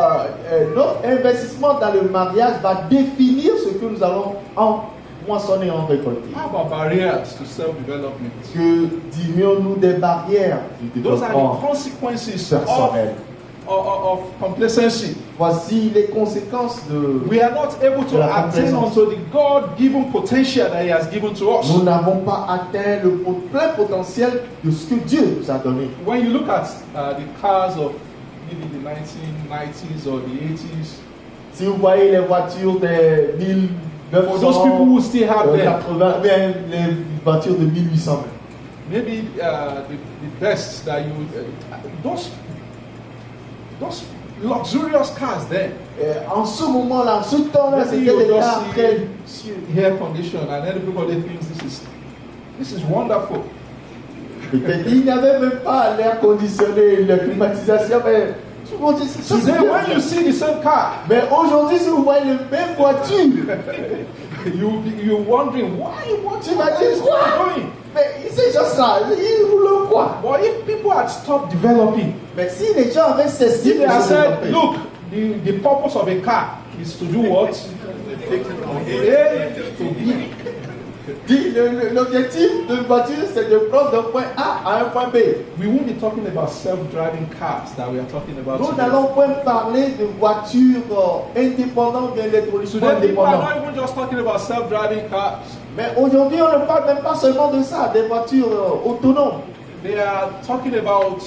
Speaker 1: investissement dans le mariage va définir ce que nous allons en moissonner, en récolter.
Speaker 2: How about barriers to self-development?
Speaker 1: Que dirions-nous des barrières du
Speaker 2: Those are the
Speaker 1: développement
Speaker 2: consequences
Speaker 1: personnel?
Speaker 2: of complacency.
Speaker 1: Voici les conséquences de...
Speaker 2: We are not able to
Speaker 1: De la
Speaker 2: attain
Speaker 1: complaisance.
Speaker 2: unto the God-given potential that He has given to us.
Speaker 1: Nous n'avons pas atteint le plein potentiel de ce que Dieu nous a donné.
Speaker 2: When you look at the cars of maybe the 1990s or the 80s,
Speaker 1: Si vous voyez les voitures des
Speaker 2: For those people who still have them,
Speaker 1: 80, bien les voitures de 1800.
Speaker 2: maybe the best that you those luxurious cars there.
Speaker 1: En ce moment-là, en ce temps-là,
Speaker 2: Maybe
Speaker 1: c'était
Speaker 2: you
Speaker 1: des
Speaker 2: just
Speaker 1: cars très
Speaker 2: see air condition and everybody thinks this is wonderful.
Speaker 1: Peut-être il n'y avait même pas l'air conditionné, la climatisation, mais tout le monde dit ça.
Speaker 2: Today, when you see the same car,
Speaker 1: Mais aujourd'hui, si vous voyez les mêmes voitures,
Speaker 2: you're wondering why what
Speaker 1: tu vas dire
Speaker 2: is
Speaker 1: quoi?
Speaker 2: going.
Speaker 1: Mais ces gens-là, ils roulent quoi?
Speaker 2: But if people had stopped developing,
Speaker 1: Mais si les gens avaient cessé
Speaker 2: if they
Speaker 1: de
Speaker 2: had
Speaker 1: se
Speaker 2: said,
Speaker 1: développer,
Speaker 2: look, the purpose of a car is to do what? A to B.
Speaker 1: l'objectif d'une voiture, c'est de prendre d'un point A à un point B.
Speaker 2: We won't be talking about self-driving cars that we are talking about
Speaker 1: Nous
Speaker 2: today.
Speaker 1: n'allons pas parler de voitures indépendantes, bien électroniquement
Speaker 2: Today, people are
Speaker 1: indépendantes.
Speaker 2: not even just talking about self-driving cars.
Speaker 1: Mais aujourd'hui, on ne parle même pas seulement de ça, des voitures autonomes.
Speaker 2: They are talking about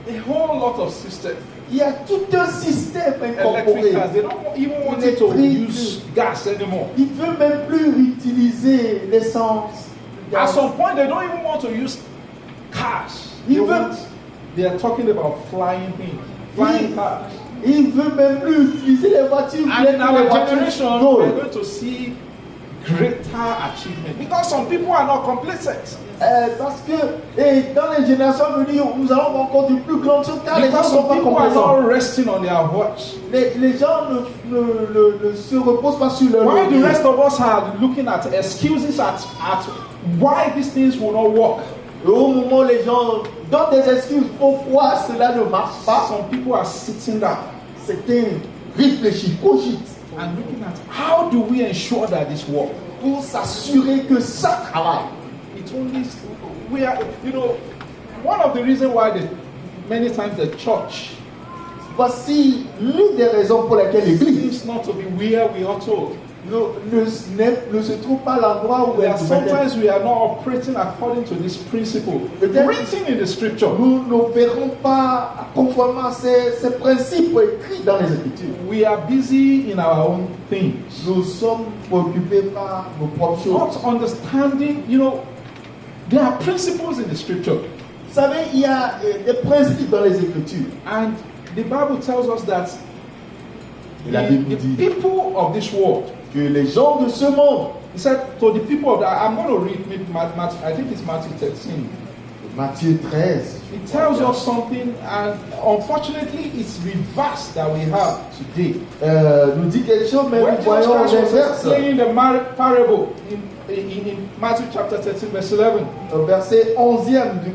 Speaker 2: a whole lot of systems.
Speaker 1: Il y a tout un système
Speaker 2: Electric
Speaker 1: incorporé.
Speaker 2: cars. They don't even want it to use gas anymore.
Speaker 1: Ils ne veulent même plus utiliser l'essence.
Speaker 2: At some point, they don't even want to use cars. They are talking about flying things, flying cars.
Speaker 1: Ils ne veulent même plus utiliser les voitures.
Speaker 2: And in our generation, we're
Speaker 1: volent.
Speaker 2: going to see greater achievement because some people are not complacent.
Speaker 1: Parce que dans les générations à venir, nous allons voir encore de plus grandes choses car les gens ne
Speaker 2: Because
Speaker 1: sont
Speaker 2: some
Speaker 1: pas
Speaker 2: people are
Speaker 1: complacents.
Speaker 2: not resting on their watch.
Speaker 1: Les gens ne se reposent pas sur leur
Speaker 2: While the
Speaker 1: laurier.
Speaker 2: rest of us are looking at excuses at why these things will not work.
Speaker 1: Et au moment où les gens donnent des excuses pourquoi cela ne marche pas,
Speaker 2: Some people are sitting down
Speaker 1: c'était réfléchir, cogite,
Speaker 2: and looking at how do we ensure that this works.
Speaker 1: pour s'assurer que ça travaille.
Speaker 2: It's only we are, one of the reasons why many times the church
Speaker 1: Voici l'une des raisons pour lesquelles l'Église
Speaker 2: seems not to be where we ought to.
Speaker 1: ne se trouve pas l'endroit où elle
Speaker 2: That
Speaker 1: devrait être.
Speaker 2: sometimes we are not operating according to this principle written in the scripture.
Speaker 1: Nous n'opérons pas conformément à ces principes écrits dans les Écritures.
Speaker 2: We are busy in our own things,
Speaker 1: Nous sommes préoccupés par nos propres choses.
Speaker 2: not understanding. There are principles in the scripture,
Speaker 1: Vous savez, il y a des principes dans les Écritures.
Speaker 2: and the Bible tells us that
Speaker 1: Et la Bible
Speaker 2: the
Speaker 1: dit
Speaker 2: people of this world.
Speaker 1: que les gens de ce monde,
Speaker 2: He said to the people of that. I'm going to read Matthew. I think it's Matthew 13.
Speaker 1: Matthieu 13,
Speaker 2: It tells us something, and unfortunately, it's reversed that we have today.
Speaker 1: nous dit quelque chose, mais
Speaker 2: When
Speaker 1: nous
Speaker 2: Jesus
Speaker 1: voyons
Speaker 2: Christ was
Speaker 1: l'inverse.
Speaker 2: explaining the parable in Matthew chapter 13, verse 11,
Speaker 1: Au verset 11e du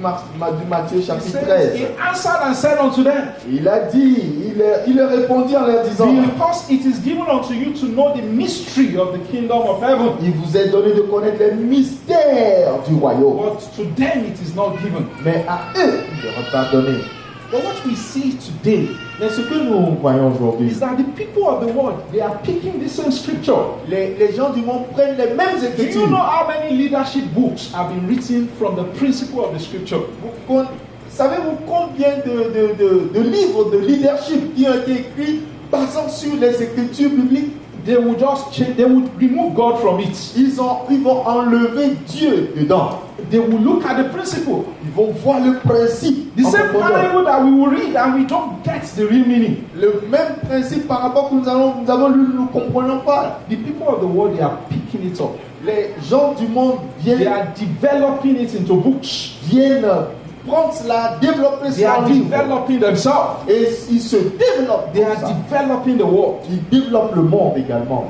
Speaker 1: Matthieu
Speaker 2: he
Speaker 1: chapitre
Speaker 2: says, He
Speaker 1: 13.
Speaker 2: answered and said unto them,
Speaker 1: Il a dit, il leur répondit en leur disant,
Speaker 2: because it is given unto you to know the mystery of the kingdom of heaven,
Speaker 1: il vous est donné de connaître les mystères du royaume.
Speaker 2: but to them it is not given.
Speaker 1: Mais à eux, il leur est pardonné.
Speaker 2: But what we see today
Speaker 1: Mais ce que nous voyons aujourd'hui,
Speaker 2: is that the people of the world, they are picking the same scripture.
Speaker 1: les gens du monde prennent les mêmes
Speaker 2: Do you
Speaker 1: écritures.
Speaker 2: know how many leadership books have been written from the principle of the scripture?
Speaker 1: Savez-vous combien de livres de leadership qui ont été écrits basant sur les écritures bibliques?
Speaker 2: They would just change, they would remove God from it.
Speaker 1: Ils vont enlever Dieu dedans.
Speaker 2: They will look at the principle.
Speaker 1: Ils vont voir le principe.
Speaker 2: The
Speaker 1: en
Speaker 2: same
Speaker 1: profondeur.
Speaker 2: parable that we will read and we don't get the real meaning.
Speaker 1: Le même principe par rapport que nous avons lu, nous ne comprenons pas.
Speaker 2: The people of the world, they are picking it up.
Speaker 1: Les gens du monde
Speaker 2: They
Speaker 1: viennent
Speaker 2: are developing it into books.
Speaker 1: prendre cela, développer
Speaker 2: They
Speaker 1: cela
Speaker 2: are
Speaker 1: en livre.
Speaker 2: developing themselves.
Speaker 1: Et ils se développent.
Speaker 2: They
Speaker 1: comme
Speaker 2: are
Speaker 1: ça.
Speaker 2: developing the world.
Speaker 1: Ils développent le monde également.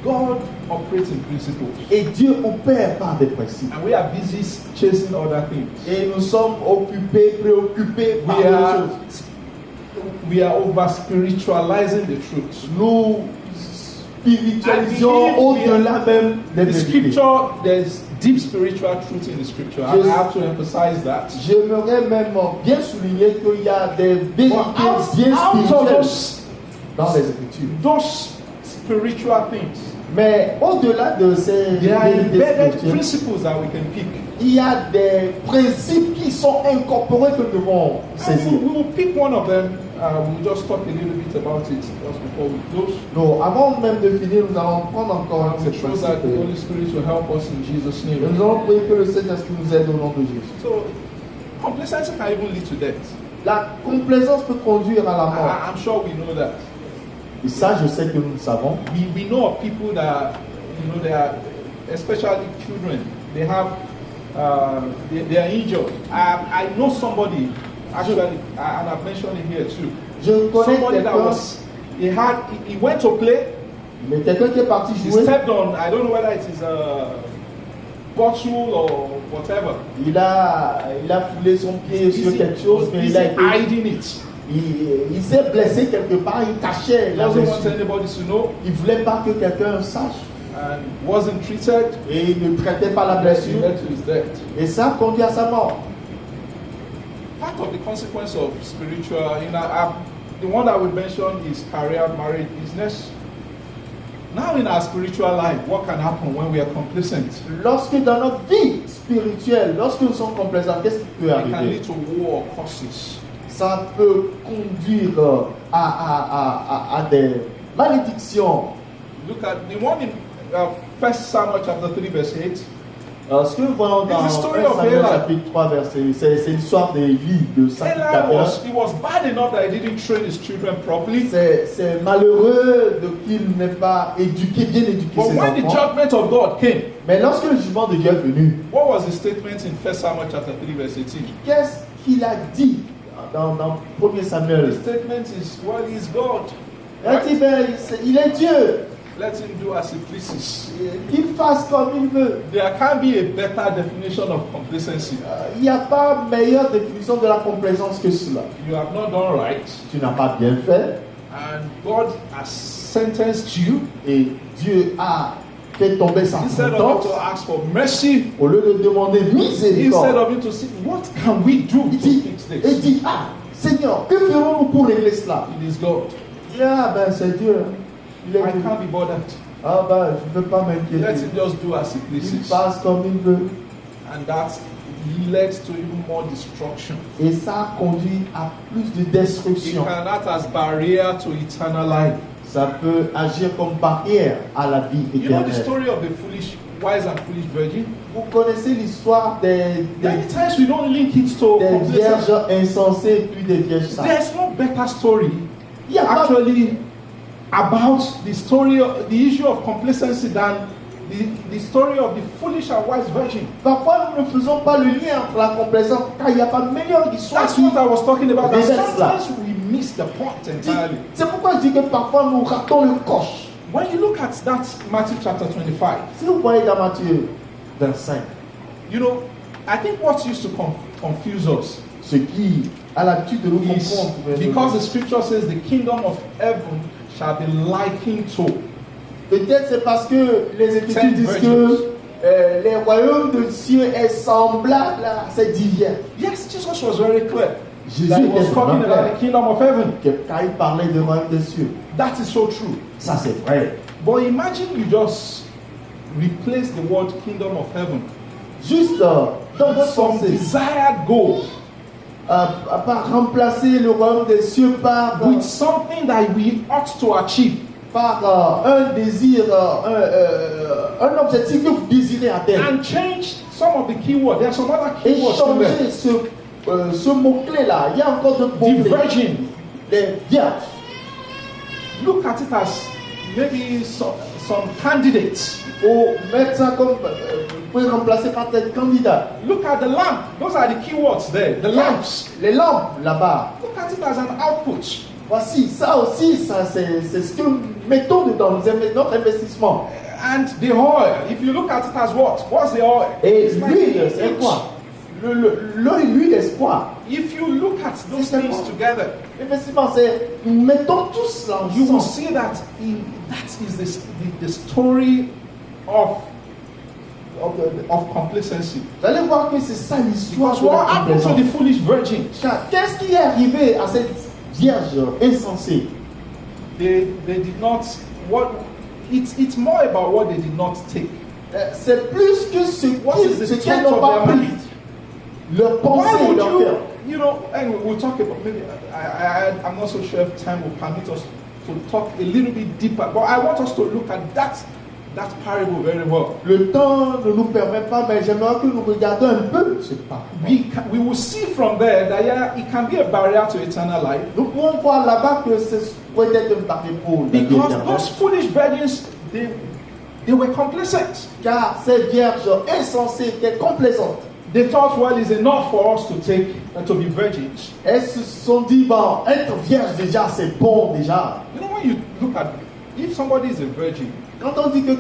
Speaker 2: God operates in principles.
Speaker 1: Et Dieu opère par des principes.
Speaker 2: And we are busy chasing other things.
Speaker 1: Et nous sommes préoccupés par
Speaker 2: We
Speaker 1: des
Speaker 2: are,
Speaker 1: choses.
Speaker 2: we are over spiritualizing the truth.
Speaker 1: Nous spiritualisons au-delà même des
Speaker 2: The
Speaker 1: vérités.
Speaker 2: scripture, there's deep spiritual truth in the scripture. I have to emphasize that.
Speaker 1: J'aimerais même bien souligner qu'il y a des vérités
Speaker 2: But
Speaker 1: bien
Speaker 2: out of
Speaker 1: spirituelles
Speaker 2: those
Speaker 1: dans les Écritures.
Speaker 2: spiritual things,
Speaker 1: Mais au-delà de ces
Speaker 2: there are
Speaker 1: vérités
Speaker 2: embedded
Speaker 1: spirituelles,
Speaker 2: principles that we can pick.
Speaker 1: il y a des principes qui sont incorporés que nous devons
Speaker 2: And
Speaker 1: saisir.
Speaker 2: we will pick one of them we'll just talk a little bit about it just before we close.
Speaker 1: Non, avant même de finir, nous allons prendre encore
Speaker 2: We
Speaker 1: cette
Speaker 2: trust that the
Speaker 1: principe.
Speaker 2: Holy Spirit will help us in Jesus'
Speaker 1: Et
Speaker 2: name.
Speaker 1: nous allons prier que le Saint-Esprit nous aide au nom de Jésus.
Speaker 2: So, complacency can even lead to death.
Speaker 1: La complaisance peut conduire à la mort.
Speaker 2: I'm sure we know that.
Speaker 1: Et ça, je sais que nous le savons.
Speaker 2: We know of people that, they are, especially children, they have, they are injured. I know somebody, actually, and I've mentioned it here too.
Speaker 1: Je connais
Speaker 2: Somebody that
Speaker 1: quelqu'un,
Speaker 2: he went to play,
Speaker 1: mais quelqu'un qui est parti
Speaker 2: he
Speaker 1: jouer,
Speaker 2: stepped on, I don't know whether it is a bottle or whatever.
Speaker 1: il a foulé son pied sur quelque chose, mais il a été,
Speaker 2: hiding it.
Speaker 1: il s'est blessé quelque part, il cachait
Speaker 2: He
Speaker 1: la
Speaker 2: doesn't want
Speaker 1: blessure.
Speaker 2: anybody to know
Speaker 1: Il ne voulait pas que quelqu'un sache.
Speaker 2: and wasn't treated.
Speaker 1: Et il ne traitait pas la
Speaker 2: He
Speaker 1: blessure.
Speaker 2: led to his death.
Speaker 1: Et ça conduit à sa mort.
Speaker 2: Part of the consequence of spiritual, the one that we mentioned is career, marriage, business. Now in our spiritual life, what can happen when we are complacent?
Speaker 1: Lorsque dans notre vie spirituelle, lorsque nous sommes complaisants, qu'est-ce qui peut
Speaker 2: It can
Speaker 1: arriver?
Speaker 2: lead to war or curses.
Speaker 1: Ça peut conduire à des malédictions.
Speaker 2: Look at the one in 1 Samuel chapter 3 verse 8.
Speaker 1: Ce que nous voyons dans 1
Speaker 2: It's the story of
Speaker 1: Samuel
Speaker 2: Eli.
Speaker 1: chapitre 3 verset, c'est l'histoire d'Élie, de
Speaker 2: Eli
Speaker 1: sacrificateur.
Speaker 2: he was bad enough that he didn't train his children properly.
Speaker 1: C'est malheureux de qu'il n'ait pas éduqué, bien éduqué
Speaker 2: But
Speaker 1: ses
Speaker 2: when the
Speaker 1: enfants.
Speaker 2: judgment of God came,
Speaker 1: Mais lorsque le jugement de Dieu est venu,
Speaker 2: what was the statement in 1 Samuel chapter 3 verse 18?
Speaker 1: qu'est-ce qu'il a dit dans 1
Speaker 2: The
Speaker 1: Samuel?
Speaker 2: statement is, well, he's God.
Speaker 1: Il a dit, ben, il est Dieu,
Speaker 2: Let him do as he pleases.
Speaker 1: qu'il fasse comme il veut.
Speaker 2: There can't be a better definition of complacency.
Speaker 1: Il n'y a pas meilleure définition de la complaisance que cela.
Speaker 2: You have not done right,
Speaker 1: Tu n'as pas bien fait
Speaker 2: and God has sentenced you.
Speaker 1: et Dieu a fait tomber sa
Speaker 2: Instead of
Speaker 1: sentence.
Speaker 2: you to ask for mercy,
Speaker 1: Au lieu de demander
Speaker 2: instead
Speaker 1: miséricorde,
Speaker 2: of you to see what can we do
Speaker 1: il
Speaker 2: to
Speaker 1: dit,
Speaker 2: fix
Speaker 1: il
Speaker 2: this,
Speaker 1: dit, ah, Seigneur, que ferons-nous pour régler cela?
Speaker 2: it is God.
Speaker 1: Il dit, ah ben c'est Dieu. Il est
Speaker 2: I
Speaker 1: Dieu.
Speaker 2: can't be bothered.
Speaker 1: Ah ben, je ne peux pas
Speaker 2: Let
Speaker 1: m'inquiéter.
Speaker 2: him just do as he
Speaker 1: Il
Speaker 2: pleases,
Speaker 1: fasse comme il veut.
Speaker 2: and that leads to even more destruction.
Speaker 1: Et ça conduit à plus de
Speaker 2: It
Speaker 1: destruction.
Speaker 2: can act as barrier to eternal life.
Speaker 1: Ça peut agir comme barrière à la vie
Speaker 2: You know the
Speaker 1: éternelle.
Speaker 2: story of the foolish, wise and foolish virgin?
Speaker 1: Vous connaissez l'histoire
Speaker 2: Many times we don't link it to
Speaker 1: des
Speaker 2: complacency.
Speaker 1: vierges insensées puis des vierges sages.
Speaker 2: There's no better story
Speaker 1: Il y a pas
Speaker 2: actually about the story of the issue of complacency than the story of the foolish and wise virgin.
Speaker 1: Parfois, nous ne faisons pas le lien entre la complaisance, car il n'y a pas de meilleure histoire.
Speaker 2: That's what I was talking about. That
Speaker 1: Reverse that.
Speaker 2: sometimes we miss the point entirely.
Speaker 1: C'est pourquoi je dis que parfois nous ratons le coche.
Speaker 2: When you look at that Matthew chapter 25,
Speaker 1: Si vous voyez dans Matthieu 25,
Speaker 2: you know, I think what used to confuse us
Speaker 1: ce qui a l'habitude de nous
Speaker 2: is
Speaker 1: confondre,
Speaker 2: because the scripture says the kingdom of heaven shall be likened to.
Speaker 1: peut-être c'est parce que les Écritures
Speaker 2: Ten
Speaker 1: disent
Speaker 2: virgins.
Speaker 1: que les royaumes de Dieu est semblable à ces divers.
Speaker 2: Yes, Jesus was very clear.
Speaker 1: Jésus
Speaker 2: That he
Speaker 1: était
Speaker 2: was talking
Speaker 1: vraiment
Speaker 2: about the
Speaker 1: clair.
Speaker 2: kingdom of heaven.
Speaker 1: Quand il parlait de royaume des cieux,
Speaker 2: That is so true.
Speaker 1: ça c'est vrai.
Speaker 2: But imagine you just replace the word kingdom of heaven
Speaker 1: Juste dans votre
Speaker 2: some
Speaker 1: pensée,
Speaker 2: desired goal
Speaker 1: par remplacer le royaume des cieux par,
Speaker 2: with something that we ought to achieve.
Speaker 1: par un désir, un objectif que vous désirez atteindre.
Speaker 2: And change some of the keywords. There are some other
Speaker 1: Et
Speaker 2: keywords in there.
Speaker 1: changer ce mot-clé là. Il y a encore de
Speaker 2: The
Speaker 1: mots-clés.
Speaker 2: virgin.
Speaker 1: Les vierges.
Speaker 2: Look at it as maybe some candidates.
Speaker 1: Il faut mettre ça comme, vous pouvez remplacer par des candidats.
Speaker 2: Look at the lamp. Those are the keywords there. The lamps.
Speaker 1: Les lampes là-bas.
Speaker 2: Look at it as an output.
Speaker 1: Voici, ça aussi, ça, c'est ce que nous mettons dedans, notre investissement.
Speaker 2: And the oil. If you look at it as what? What's the oil?
Speaker 1: Et
Speaker 2: It's like
Speaker 1: l'huile, c'est quoi? L'huile, l'espoir.
Speaker 2: If you look at those things together,
Speaker 1: L'investissement, c'est nous mettons tout cela
Speaker 2: you will
Speaker 1: ensemble.
Speaker 2: see that that is the story of complacency.
Speaker 1: Vous allez voir que c'est ça l'histoire
Speaker 2: Because
Speaker 1: de la
Speaker 2: what happened to
Speaker 1: complaisance.
Speaker 2: the foolish virgin?
Speaker 1: Car qu'est-ce qui est arrivé à cette vierge insensée?
Speaker 2: They did not. It's more about what they did not take.
Speaker 1: C'est plus que ce
Speaker 2: What is the
Speaker 1: qu'elles
Speaker 2: thought
Speaker 1: n'ont
Speaker 2: of
Speaker 1: pas
Speaker 2: their
Speaker 1: pris.
Speaker 2: mind?
Speaker 1: Leur
Speaker 2: Why
Speaker 1: pensée,
Speaker 2: would
Speaker 1: leur
Speaker 2: you
Speaker 1: cœur.
Speaker 2: you know, and we'll talk about maybe. I'm not so sure if time will permit us to talk a little bit deeper, but I want us to look at that parable very well.
Speaker 1: Le temps ne nous permet pas, mais j'aimerais que nous regardions un peu ce parable.
Speaker 2: We will see from there that it can be a barrier to eternal life.
Speaker 1: Nous pouvons voir là-bas que ce peut être un barrière pour la vie
Speaker 2: Because
Speaker 1: éternelle.
Speaker 2: those foolish virgins, they were complacent.
Speaker 1: Car ces vierges insensées étaient complaisantes.
Speaker 2: They thought, well, it's enough for us to to be virgins.
Speaker 1: Elles se sont dit, bon, être vierge déjà, c'est bon déjà.
Speaker 2: You know, when you look at, if somebody is a virgin,
Speaker 1: Quand on dit que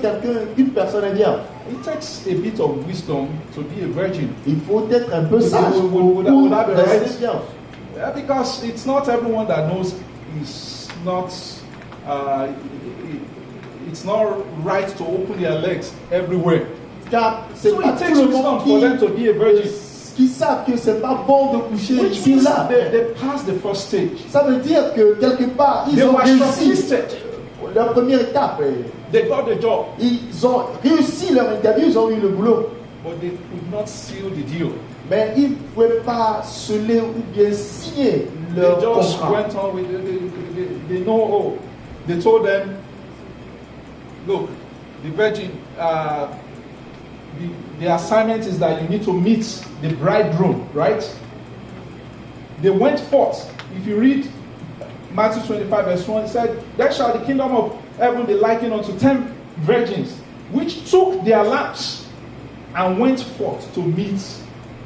Speaker 1: une personne est vierge,
Speaker 2: it takes a bit of wisdom to be a virgin.
Speaker 1: il faut être un peu sage
Speaker 2: Would that be
Speaker 1: rester
Speaker 2: right?
Speaker 1: vierge.
Speaker 2: Yeah, because it's not everyone that knows it's not right to open their legs everywhere.
Speaker 1: Car c'est
Speaker 2: So
Speaker 1: pas
Speaker 2: it takes
Speaker 1: tout le
Speaker 2: wisdom
Speaker 1: monde
Speaker 2: for them to be a virgin.
Speaker 1: qui savent que c'est pas bon de coucher
Speaker 2: Which
Speaker 1: ici
Speaker 2: means
Speaker 1: là.
Speaker 2: they passed the first stage.
Speaker 1: Ça veut dire que quelque part ils
Speaker 2: They
Speaker 1: ont
Speaker 2: were
Speaker 1: réussi
Speaker 2: shortlisted.
Speaker 1: leur première étape.
Speaker 2: They got the job,
Speaker 1: Ils ont réussi leur interview, ils ont eu le boulot.
Speaker 2: but they could not seal the deal.
Speaker 1: Mais ils ne pouvaient pas sceller ou bien signer
Speaker 2: They
Speaker 1: leur
Speaker 2: just
Speaker 1: contrat.
Speaker 2: went on with they know. Oh, they told them, look, the virgin. The assignment is that you need to meet the bridegroom, right? They went forth. If you read Matthew 25 verse 1, it said, "Then shall the kingdom of heaven be likened unto 10 virgins, which took their lamps and went forth to meet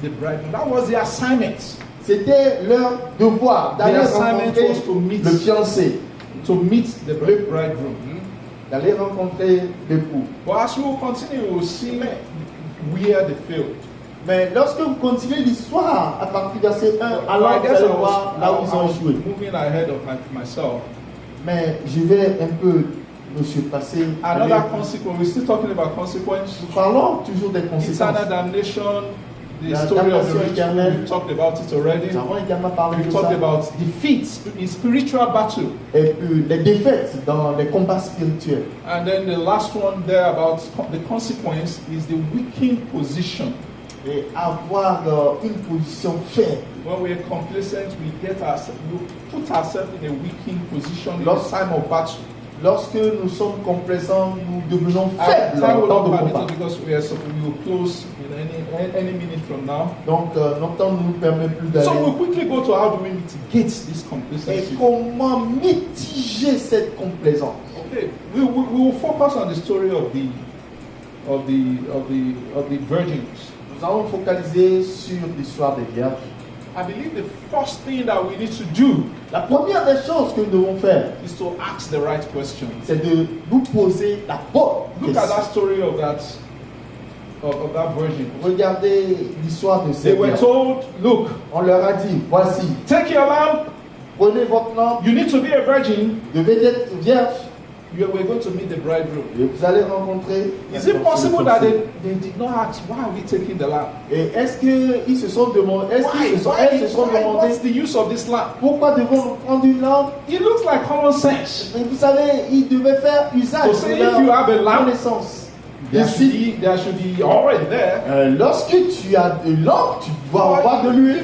Speaker 2: the bridegroom." That was the assignment.
Speaker 1: C'était leur devoir d'aller
Speaker 2: The assignment
Speaker 1: rencontrer
Speaker 2: was to meet.
Speaker 1: le fiancé,
Speaker 2: To meet the bridegroom.
Speaker 1: d'aller rencontrer l'époux.
Speaker 2: But as we will continue, we will see where they failed.
Speaker 1: Mais lorsque vous continuez l'histoire à partir du verset 1,
Speaker 2: I
Speaker 1: alors vous
Speaker 2: guess
Speaker 1: allez
Speaker 2: I
Speaker 1: voir là où ils ont
Speaker 2: was
Speaker 1: échoué.
Speaker 2: moving ahead of myself.
Speaker 1: Mais je vais un peu me surpasser.
Speaker 2: Another consequence, we're still talking about consequence.
Speaker 1: Nous parlons toujours des conséquences.
Speaker 2: Eternal damnation, the
Speaker 1: La
Speaker 2: story of the
Speaker 1: damnation
Speaker 2: rich
Speaker 1: éternelle.
Speaker 2: fool, we've talked about it already.
Speaker 1: Nous avons également parlé
Speaker 2: We've
Speaker 1: de
Speaker 2: talked
Speaker 1: ça.
Speaker 2: about defeats in spiritual battle.
Speaker 1: Et puis les défaites dans les combats spirituels.
Speaker 2: And then the last one there about the consequence is the weakened position.
Speaker 1: Et avoir une position faible.
Speaker 2: When we are complacent, we put ourselves in a weakened position in the time of battle.
Speaker 1: Lorsque nous sommes complaisants, nous devenons faibles
Speaker 2: Time will
Speaker 1: dans
Speaker 2: not
Speaker 1: nos
Speaker 2: permit
Speaker 1: combats.
Speaker 2: it because we will close in any minute from now.
Speaker 1: Donc notre temps ne nous permet plus d'aller.
Speaker 2: So we'll quickly go to how do we mitigate this
Speaker 1: Et
Speaker 2: complacency.
Speaker 1: comment mitiger cette complaisance?
Speaker 2: Okay, we will focus on the story of the virgins.
Speaker 1: Nous allons focaliser sur l'histoire des vierges.
Speaker 2: I believe the first thing that we need to do
Speaker 1: La première des choses que nous devons faire,
Speaker 2: is to ask the right questions.
Speaker 1: c'est de nous poser la bonne
Speaker 2: Look at
Speaker 1: question.
Speaker 2: that story of that virgin.
Speaker 1: Regardez l'histoire de
Speaker 2: They
Speaker 1: ces
Speaker 2: were
Speaker 1: vierges.
Speaker 2: told, look,
Speaker 1: On leur a dit, voici,
Speaker 2: take your lamp.
Speaker 1: prenez votre lampe,
Speaker 2: You need to be a virgin.
Speaker 1: devez être vierge,
Speaker 2: We're going to meet the bridegroom.
Speaker 1: et vous allez rencontrer.
Speaker 2: Is it possible that they did not ask, why are we taking the lamp?
Speaker 1: Et est-ce qu'ils se sont demandé, elles se sont demandé,
Speaker 2: What's the use of this lamp?
Speaker 1: pourquoi devons-nous prendre une lampe?
Speaker 2: It looks like common sense.
Speaker 1: Et vous savez, ils devaient faire usage
Speaker 2: So say
Speaker 1: de
Speaker 2: if you have a
Speaker 1: leur
Speaker 2: lamp,
Speaker 1: connaissance.
Speaker 2: There
Speaker 1: Ici,
Speaker 2: should be already there.
Speaker 1: lorsque tu as une lampe, tu dois avoir de l'huile.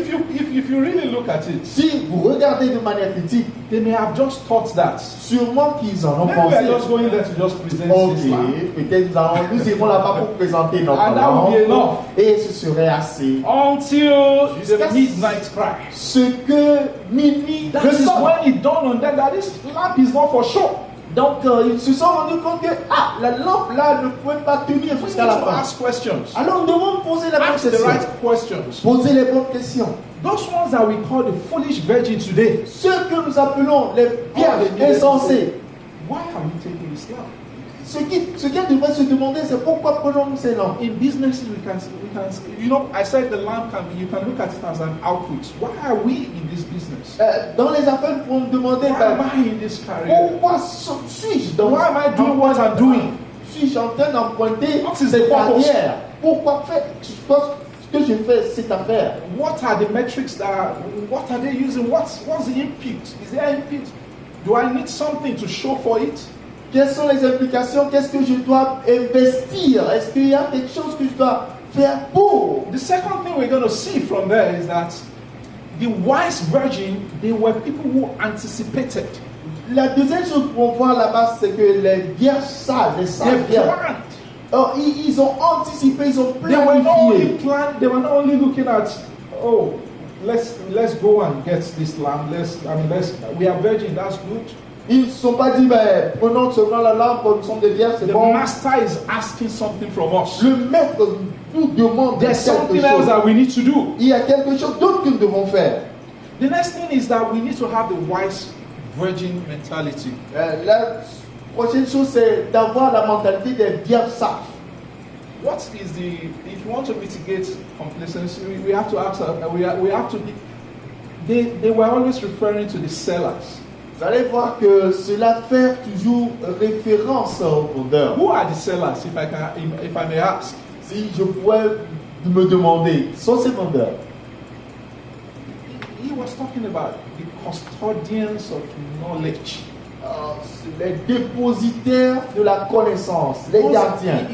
Speaker 2: If you really look at it,
Speaker 1: Si vous regardez de manière critique,
Speaker 2: they may have just thought that.
Speaker 1: sûrement qu'ils en ont
Speaker 2: Maybe we're
Speaker 1: pensé.
Speaker 2: just going there to just present this lamp.
Speaker 1: Ok, peut-être nous irons là-bas pour présenter notre
Speaker 2: And that would be
Speaker 1: lampe.
Speaker 2: enough.
Speaker 1: Et ce serait assez.
Speaker 2: Until
Speaker 1: Jusqu'à
Speaker 2: the midnight cry.
Speaker 1: Ce que minuit
Speaker 2: That
Speaker 1: le
Speaker 2: is
Speaker 1: sonne.
Speaker 2: when it dawned on them that this lamp is not for show.
Speaker 1: Donc ils se sont rendus compte que la lampe là ne pouvait pas tenir
Speaker 2: We need
Speaker 1: jusqu'à la
Speaker 2: to
Speaker 1: fin.
Speaker 2: ask questions.
Speaker 1: Alors nous devons poser la bonne
Speaker 2: Ask the
Speaker 1: question.
Speaker 2: right questions.
Speaker 1: Poser les bonnes questions.
Speaker 2: Those ones that we call the foolish virgin today.
Speaker 1: Ceux que nous appelons les vierges insensés.
Speaker 2: Why are we taking this lamp?
Speaker 1: Ce qu'elles devraient se demander, c'est pourquoi prenons-nous ces lampes?
Speaker 2: In businesses, we can, you know, I said the lamp you can look at it as an output. Why are we in this business?
Speaker 1: Dans les affaires, nous pouvons nous demander,
Speaker 2: Why am I in this career?
Speaker 1: pourquoi suis-je dans
Speaker 2: Why am I doing what I'm doing?
Speaker 1: Suis-je en train d'emprunter
Speaker 2: What is
Speaker 1: cette
Speaker 2: the purpose?
Speaker 1: carrière? Pourquoi ce que je fais cette affaire?
Speaker 2: What are the metrics what are they using? What's the input? Is there input? Do I need something to show for it?
Speaker 1: Quelles sont les implications? Qu'est-ce que je dois investir? Est-ce qu'il y a quelque chose que je dois faire pour?
Speaker 2: The second thing we're going to see from there is that The wise virgin, they were people who anticipated.
Speaker 1: La deuxième chose qu'on voit là-bas, c'est que les vierges sages, les
Speaker 2: They
Speaker 1: sages vierges,
Speaker 2: planned.
Speaker 1: alors, ils ont anticipé, ils ont
Speaker 2: They were not only
Speaker 1: planifié.
Speaker 2: planned. They were not only looking at, oh, let's go and get this lamb. We are virgin. That's good.
Speaker 1: Ils ne se sont pas dit, ben, prenons seulement la lampe, nous sommes des vierges, c'est
Speaker 2: The
Speaker 1: bon.
Speaker 2: master is asking something from us.
Speaker 1: Le maître nous demande
Speaker 2: There's
Speaker 1: quelque
Speaker 2: something else
Speaker 1: chose.
Speaker 2: that we need to do.
Speaker 1: Il y a quelque chose d'autre que nous devons faire.
Speaker 2: The next thing is that we need to have the wise virgin mentality.
Speaker 1: La prochaine chose, c'est d'avoir la mentalité des vierges sages.
Speaker 2: What is if you want to mitigate complacency, we have to ask, we have to be, they were always referring to the sellers.
Speaker 1: Vous allez voir que cela fait toujours référence aux vendeurs.
Speaker 2: Who are the sellers, if I may ask?
Speaker 1: Si je pourrais me demander, sont ces vendeurs?
Speaker 2: He was talking about the custodians of knowledge.
Speaker 1: Les dépositaires de la connaissance, les gardiens.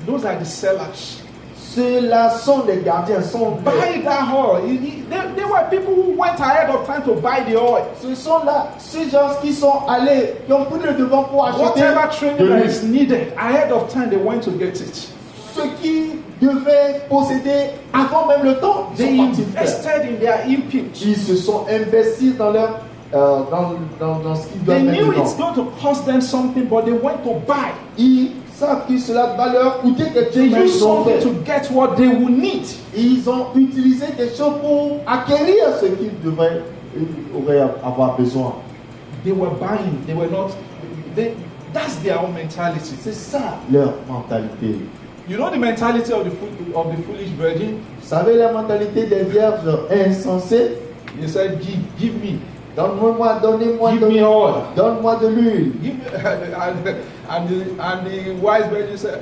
Speaker 2: Those are the sellers.
Speaker 1: Ceux-là sont les gardiens, sont
Speaker 2: Buy that oil. They were people who went ahead of time to buy the oil.
Speaker 1: ce sont là ces gens qui sont allés, qui ont pris le devant pour acheter
Speaker 2: Whatever
Speaker 1: de
Speaker 2: training that
Speaker 1: l'huile.
Speaker 2: is needed, ahead of time they went to get it.
Speaker 1: Ceux qui devaient posséder avant même le temps, ils
Speaker 2: They
Speaker 1: sont partis faire.
Speaker 2: invested in their input.
Speaker 1: Ils se sont investis dans leur dans ce qu'ils
Speaker 2: They
Speaker 1: doivent mettre
Speaker 2: knew it's
Speaker 1: dedans.
Speaker 2: going to cost them something, but they went to buy.
Speaker 1: Ils savent que cela va leur coûter quelque
Speaker 2: They
Speaker 1: chose, mais
Speaker 2: used
Speaker 1: ils ont
Speaker 2: something
Speaker 1: fait.
Speaker 2: to get what they will need.
Speaker 1: Ils ont utilisé quelque chose pour acquérir ce qu'ils auraient avoir besoin.
Speaker 2: They were buying. They were not. That's their own mentality.
Speaker 1: C'est ça leur mentalité.
Speaker 2: You know the mentality of the foolish virgin.
Speaker 1: Vous savez la mentalité des vierges insensées?
Speaker 2: He said, "Give me,
Speaker 1: Donne-moi, donnez-moi,
Speaker 2: give me oil."
Speaker 1: donne-moi de l'huile.
Speaker 2: Give me, and the wise virgin said,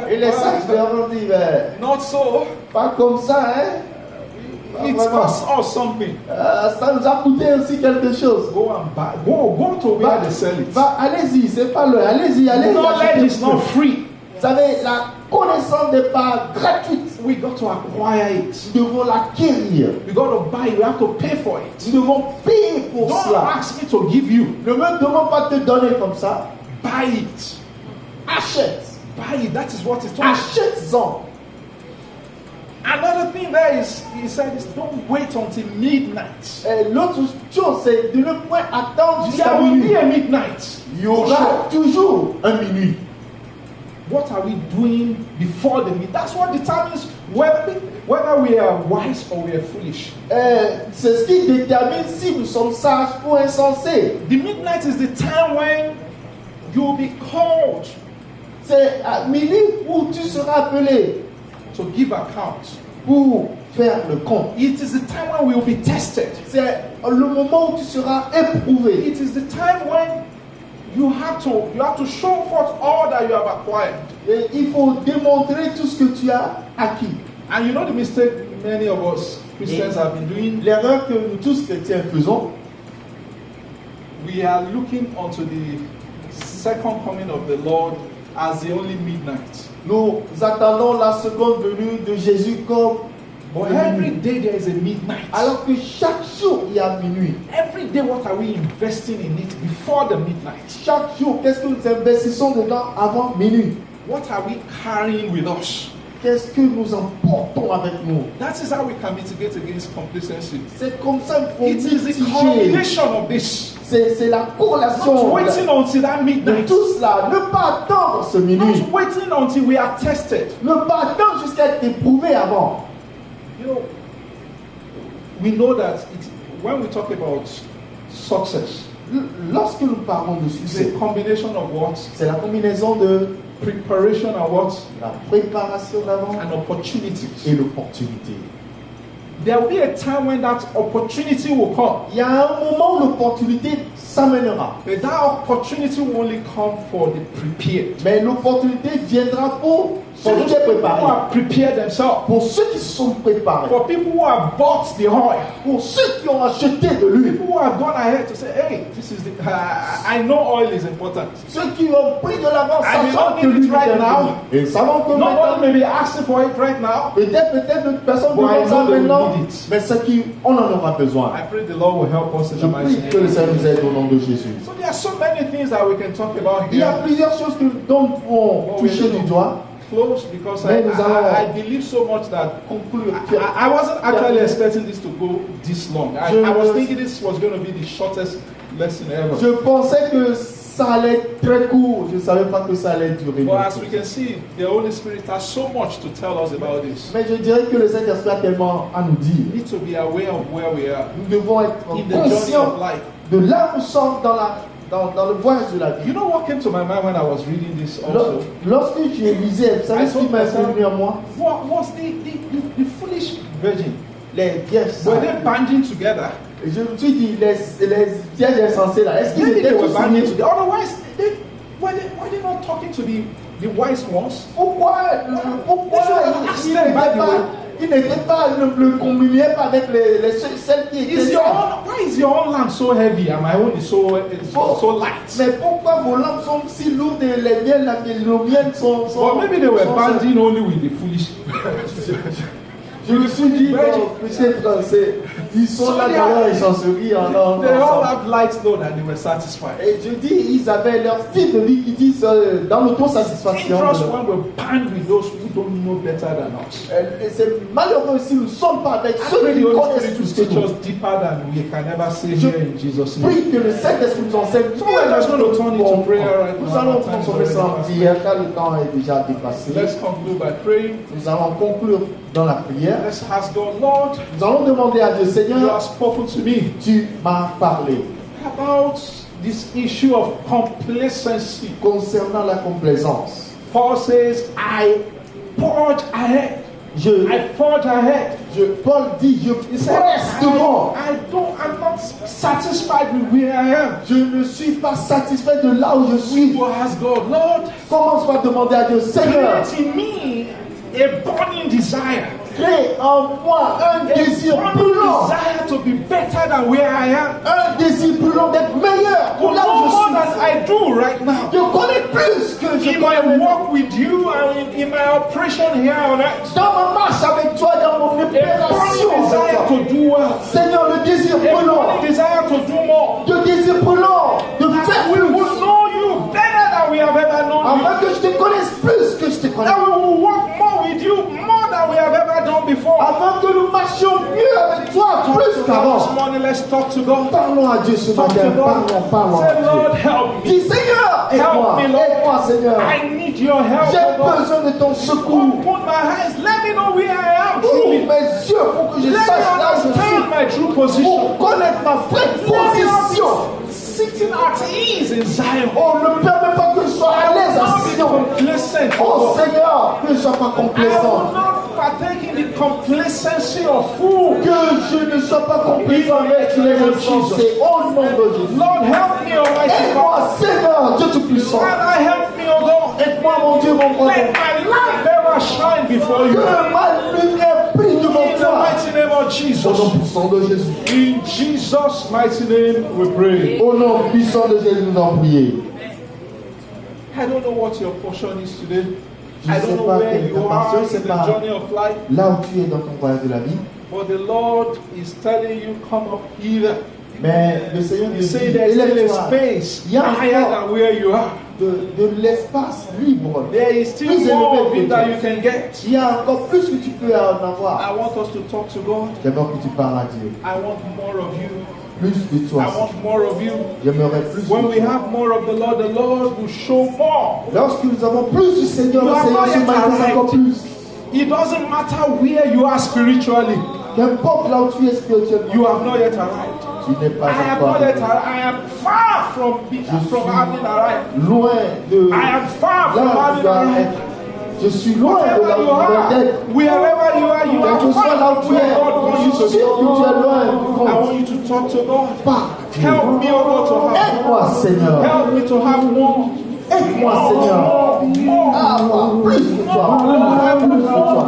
Speaker 1: Et les sages leur ont dit, ben,
Speaker 2: not so.
Speaker 1: pas comme ça, hein?
Speaker 2: It costs us something.
Speaker 1: Ça nous a coûté aussi quelque chose.
Speaker 2: Go and buy. Go to where they sell it.
Speaker 1: Allez-y, c'est pas le. Allez-y, allez-y.
Speaker 2: Knowledge
Speaker 1: achetez.
Speaker 2: is not free.
Speaker 1: Vous savez, la connaissance n'est pas gratuite.
Speaker 2: We got to acquire it.
Speaker 1: Nous devons l'acquérir.
Speaker 2: We got to buy it. We have to pay for it.
Speaker 1: Nous devons payer pour
Speaker 2: Don't
Speaker 1: cela.
Speaker 2: ask me to give you.
Speaker 1: Ne me demande pas de te donner comme ça.
Speaker 2: Buy it.
Speaker 1: Achète.
Speaker 2: Buy it. That is what it's talking.
Speaker 1: Achète-en.
Speaker 2: Another thing there is, he said, is don't wait until midnight.
Speaker 1: Et l'autre chose, c'est de ne point attendre jusqu'à
Speaker 2: There will
Speaker 1: minuit.
Speaker 2: be a midnight.
Speaker 1: Il y aura toujours un minuit.
Speaker 2: What are we doing before the midnight? That's what determines whether we are wise or we are foolish.
Speaker 1: C'est ce qui détermine si nous sommes sages ou insensés.
Speaker 2: The midnight is the time when you will be called
Speaker 1: C'est à minuit où tu seras appelé
Speaker 2: to give account.
Speaker 1: pour faire le compte.
Speaker 2: It is the time when we will be tested.
Speaker 1: C'est le moment où tu seras éprouvé.
Speaker 2: It is the time when you have to show forth all that you have acquired.
Speaker 1: Et il faut démontrer tout ce que tu as acquis.
Speaker 2: And you know the mistake many of us Christians have been doing?
Speaker 1: L'erreur que nous tous chrétiens faisons,
Speaker 2: We are looking unto the second coming of the Lord as the only midnight.
Speaker 1: nous attendons la seconde venue de Jésus comme
Speaker 2: But
Speaker 1: le
Speaker 2: every
Speaker 1: minuit.
Speaker 2: day there is a midnight.
Speaker 1: Alors que chaque jour il y a minuit.
Speaker 2: Every day, what are we investing in it before the midnight?
Speaker 1: Chaque jour, qu'est-ce que nous investissons dedans avant minuit?
Speaker 2: What are we carrying with us?
Speaker 1: Qu'est-ce que nous emportons avec nous?
Speaker 2: That is how we can mitigate against complacency.
Speaker 1: C'est comme ça qu'on
Speaker 2: It is the
Speaker 1: mitige.
Speaker 2: combination of this.
Speaker 1: C'est la
Speaker 2: Not
Speaker 1: corrélation
Speaker 2: waiting until that
Speaker 1: de
Speaker 2: midnight.
Speaker 1: tout cela. Ne pas attendre ce minuit.
Speaker 2: Not waiting until we are tested.
Speaker 1: Ne pas attendre jusqu'à être éprouvé avant.
Speaker 2: You know, we know that when we talk about success,
Speaker 1: Lorsque nous parlons de
Speaker 2: it's
Speaker 1: succès,
Speaker 2: a combination of what?
Speaker 1: c'est la combinaison de
Speaker 2: Preparation and what?
Speaker 1: la préparation d'avant
Speaker 2: And opportunities.
Speaker 1: et l'opportunité.
Speaker 2: There will be a time when that opportunity will come.
Speaker 1: Il y a un moment où l'opportunité s'amènera.
Speaker 2: But that opportunity will only come for the prepared.
Speaker 1: Mais l'opportunité viendra pour Pour ceux qui sont
Speaker 2: who
Speaker 1: préparés.
Speaker 2: have prepared themselves.
Speaker 1: Pour ceux qui sont préparés.
Speaker 2: For people who have bought the oil.
Speaker 1: Pour ceux qui ont acheté de l'huile.
Speaker 2: People who have gone ahead to say, hey, this is the, I know oil is important.
Speaker 1: Ceux qui ont pris de l'avance,
Speaker 2: I may
Speaker 1: sachant
Speaker 2: not
Speaker 1: que
Speaker 2: need it
Speaker 1: l'huile
Speaker 2: right
Speaker 1: est
Speaker 2: now.
Speaker 1: importante. Et savant que
Speaker 2: No one
Speaker 1: maintenant,
Speaker 2: may be asking for it right now.
Speaker 1: peut-être d'autres personnes
Speaker 2: But I
Speaker 1: demandent ça
Speaker 2: know they will
Speaker 1: maintenant,
Speaker 2: need it.
Speaker 1: mais ceux qui on en aura besoin.
Speaker 2: I pray the Lord will help us in
Speaker 1: Je
Speaker 2: the mighty
Speaker 1: prie que le
Speaker 2: name.
Speaker 1: Seigneur nous aide au nom de Jésus.
Speaker 2: So there are so many things that we can talk about
Speaker 1: Il y a
Speaker 2: here.
Speaker 1: plusieurs choses dont nous pouvons
Speaker 2: Well, we're
Speaker 1: toucher du
Speaker 2: going
Speaker 1: doigt.
Speaker 2: to close because
Speaker 1: Mais nous allons
Speaker 2: I believe so much that
Speaker 1: conclure.
Speaker 2: I wasn't actually expecting this to go this long. I was thinking this was going to be the shortest lesson ever.
Speaker 1: Je pensais que ça allait être très court. Je ne savais pas que ça allait durer.
Speaker 2: But as we can see, the Holy Spirit has so much to tell us about this.
Speaker 1: Mais je dirais que le Saint-Esprit a tellement à nous
Speaker 2: We
Speaker 1: dire.
Speaker 2: need to be aware of where we are
Speaker 1: Nous devons être
Speaker 2: in the journey
Speaker 1: conscients
Speaker 2: of life.
Speaker 1: de là où nous sommes dans le voyage de la vie.
Speaker 2: You know what came to my mind when I was reading this also?
Speaker 1: Lorsque je lisais, vous savez ce qui m'est venu à moi?
Speaker 2: What was the foolish virgin?
Speaker 1: Les vierges
Speaker 2: Were they
Speaker 1: sages.
Speaker 2: banding together?
Speaker 1: Et je me suis dit, les vierges insensées là, est-ce qu'ils
Speaker 2: Maybe
Speaker 1: étaient
Speaker 2: they were
Speaker 1: tous
Speaker 2: banding
Speaker 1: unis?
Speaker 2: together. Otherwise, were they not talking to the wise ones?
Speaker 1: Pourquoi ils n'étaient pas, ne communiaient pas avec celles qui étaient sages?
Speaker 2: Why is your own lamp so heavy and my own is so light?
Speaker 1: Mais pourquoi vos lampes sont si lourdes et les miennes, nos miennes sont...
Speaker 2: Or maybe they were
Speaker 1: sont-
Speaker 2: banding only with the foolish.
Speaker 1: Je me suis dit, peut-être ils sont là dans leur essencerie.
Speaker 2: They all have lights though and they were satisfied.
Speaker 1: Et je dis, ils avaient leur style de vie qui disent dans l'autosatisfaction.
Speaker 2: Dangerous when we band with those who don't know better than us.
Speaker 1: Et c'est malheureux si nous ne sommes pas avec
Speaker 2: I
Speaker 1: ceux
Speaker 2: pray
Speaker 1: qui
Speaker 2: the Holy
Speaker 1: connaissent
Speaker 2: Spirit
Speaker 1: plus
Speaker 2: will
Speaker 1: que
Speaker 2: teach
Speaker 1: nous.
Speaker 2: us deeper than we can ever say here in Jesus' name.
Speaker 1: Prie que le Saint-Esprit nous enseigne.
Speaker 2: So we're just going to turn into prayer right
Speaker 1: Nous
Speaker 2: now.
Speaker 1: allons transformer ça en prière car le temps est déjà dépassé.
Speaker 2: Let's conclude by praying.
Speaker 1: Nous allons conclure dans la prière.
Speaker 2: Let's ask God, Lord,
Speaker 1: Nous allons demander à Dieu,
Speaker 2: you
Speaker 1: Seigneur,
Speaker 2: have spoken to me
Speaker 1: tu m'as parlé
Speaker 2: about this issue of complacency.
Speaker 1: concernant la complaisance.
Speaker 2: Paul says, I forge ahead. I forge ahead.
Speaker 1: Paul dit, je
Speaker 2: He said,
Speaker 1: presse devant.
Speaker 2: I'm not satisfied with where I am.
Speaker 1: Je ne suis pas satisfait de là où je suis.
Speaker 2: You ask God, Lord,
Speaker 1: Commence par demander à Dieu, Seigneur,
Speaker 2: create in me a burning desire.
Speaker 1: crée en moi un désir plus long.
Speaker 2: Desire to be better than where I am.
Speaker 1: Un désir plus long d'être meilleur
Speaker 2: To
Speaker 1: pour là
Speaker 2: know
Speaker 1: où
Speaker 2: more
Speaker 1: je
Speaker 2: than
Speaker 1: suis.
Speaker 2: I do right now.
Speaker 1: Je connais plus que je
Speaker 2: In my
Speaker 1: connais.
Speaker 2: walk with you and in my operation here on earth.
Speaker 1: Dans ma marche avec toi, dans mon
Speaker 2: A
Speaker 1: opération
Speaker 2: burning
Speaker 1: avec
Speaker 2: desire
Speaker 1: toi.
Speaker 2: to do well.
Speaker 1: Seigneur, le désir
Speaker 2: A
Speaker 1: plus long,
Speaker 2: burning desire to do more.
Speaker 1: le désir plus long, de faire
Speaker 2: We
Speaker 1: plus.
Speaker 2: will know you better than we have ever known you.
Speaker 1: Afin que je te connaisse plus que je te connais.
Speaker 2: That we will walk more with you more than we have ever done before.
Speaker 1: Afin que nous marchions mieux avec toi, plus
Speaker 2: This
Speaker 1: qu'avant.
Speaker 2: morning, let's talk to God.
Speaker 1: Parlons à Dieu ce
Speaker 2: Talk
Speaker 1: matin.
Speaker 2: to God.
Speaker 1: Parlons
Speaker 2: Say,
Speaker 1: à
Speaker 2: Lord,
Speaker 1: Dieu.
Speaker 2: help me.
Speaker 1: Dis Seigneur, aide-moi,
Speaker 2: Help me, Lord.
Speaker 1: aide-moi Seigneur.
Speaker 2: I need your help.
Speaker 1: J'ai
Speaker 2: oh God.
Speaker 1: besoin de ton secours.
Speaker 2: Open my eyes. Let me know where I am.
Speaker 1: Ouvre
Speaker 2: Truly.
Speaker 1: mes yeux pour que je
Speaker 2: Let
Speaker 1: sache
Speaker 2: me
Speaker 1: là où je
Speaker 2: understand
Speaker 1: suis.
Speaker 2: my true position.
Speaker 1: Pour connaître ma vraie
Speaker 2: Let me
Speaker 1: position.
Speaker 2: not be sitting at ease in Zion.
Speaker 1: Oh, ne permets pas que je sois à l'aise à
Speaker 2: Not be
Speaker 1: Sion.
Speaker 2: complacent.
Speaker 1: Oh Seigneur, que je ne sois pas
Speaker 2: I will
Speaker 1: complaisant.
Speaker 2: not partake in the complacency of food.
Speaker 1: Que je ne sois pas complaisant avec les insensés. Au nom de Jésus.
Speaker 2: Lord, help me, Almighty God.
Speaker 1: Aide-moi Seigneur, Dieu Tout-Puissant.
Speaker 2: Father, help me, O God.
Speaker 1: Aide-moi mon Dieu, mon grand.
Speaker 2: Let my light ever shine before
Speaker 1: Que
Speaker 2: you.
Speaker 1: ma lumière brille devant
Speaker 2: In the
Speaker 1: toi.
Speaker 2: mighty name of
Speaker 1: Au nom
Speaker 2: Jesus.
Speaker 1: puissant de Jésus.
Speaker 2: In Jesus' mighty name we pray.
Speaker 1: Au nom puissant de Jésus, nous en prions.
Speaker 2: I don't know what your portion is today.
Speaker 1: Je
Speaker 2: I
Speaker 1: ne sais
Speaker 2: don't know
Speaker 1: pas
Speaker 2: where
Speaker 1: quelle
Speaker 2: you
Speaker 1: est ta
Speaker 2: are
Speaker 1: portion,
Speaker 2: in
Speaker 1: c'est
Speaker 2: the
Speaker 1: pas
Speaker 2: journey of life.
Speaker 1: là où tu es dans ton voyage de la vie.
Speaker 2: But the Lord is telling you, come up here.
Speaker 1: Mais le Seigneur te
Speaker 2: He said
Speaker 1: dit,
Speaker 2: there's still a
Speaker 1: élève-toi.
Speaker 2: space
Speaker 1: Il y a
Speaker 2: higher
Speaker 1: encore
Speaker 2: than where you are.
Speaker 1: de l'espace libre.
Speaker 2: There is still
Speaker 1: Plus
Speaker 2: more
Speaker 1: élevé
Speaker 2: of
Speaker 1: que
Speaker 2: it that
Speaker 1: toi.
Speaker 2: you can get.
Speaker 1: Il y a encore plus que tu peux en avoir.
Speaker 2: I want us to talk to God.
Speaker 1: D'abord que tu parles à Dieu.
Speaker 2: I want more of you.
Speaker 1: Plus de toi.
Speaker 2: I want more of you.
Speaker 1: J'aimerais plus
Speaker 2: When
Speaker 1: de
Speaker 2: we
Speaker 1: toi.
Speaker 2: have more of the Lord will show more.
Speaker 1: Lorsque nous avons plus du Seigneur,
Speaker 2: You
Speaker 1: le
Speaker 2: are
Speaker 1: Seigneur
Speaker 2: not
Speaker 1: se
Speaker 2: yet
Speaker 1: manifeste
Speaker 2: arrived.
Speaker 1: encore plus.
Speaker 2: It doesn't matter where you are spiritually.
Speaker 1: Qu'importe là où tu es spirituellement,
Speaker 2: You have not yet arrived.
Speaker 1: tu n'es pas
Speaker 2: I am
Speaker 1: encore
Speaker 2: not yet
Speaker 1: arrivé.
Speaker 2: arrived. I am far from having arrived.
Speaker 1: Loin de
Speaker 2: I am far
Speaker 1: là
Speaker 2: from
Speaker 1: où tu
Speaker 2: having
Speaker 1: dois
Speaker 2: arrived.
Speaker 1: être. Je suis loin de
Speaker 2: Wherever
Speaker 1: là où
Speaker 2: you
Speaker 1: tu dois
Speaker 2: are,
Speaker 1: être.
Speaker 2: wherever you are, you
Speaker 1: Quel
Speaker 2: are
Speaker 1: que soit là
Speaker 2: far
Speaker 1: où
Speaker 2: from
Speaker 1: tu
Speaker 2: where
Speaker 1: es,
Speaker 2: God wants
Speaker 1: je
Speaker 2: you to
Speaker 1: suis sûr que tu es loin du
Speaker 2: be. I
Speaker 1: compte.
Speaker 2: want you to talk to God.
Speaker 1: Pas.
Speaker 2: Help me, O God, to have
Speaker 1: Aide-moi, Seigneur.
Speaker 2: Help me to have more.
Speaker 1: Aide-moi, Seigneur. Avoir plus de toi. Plus de toi.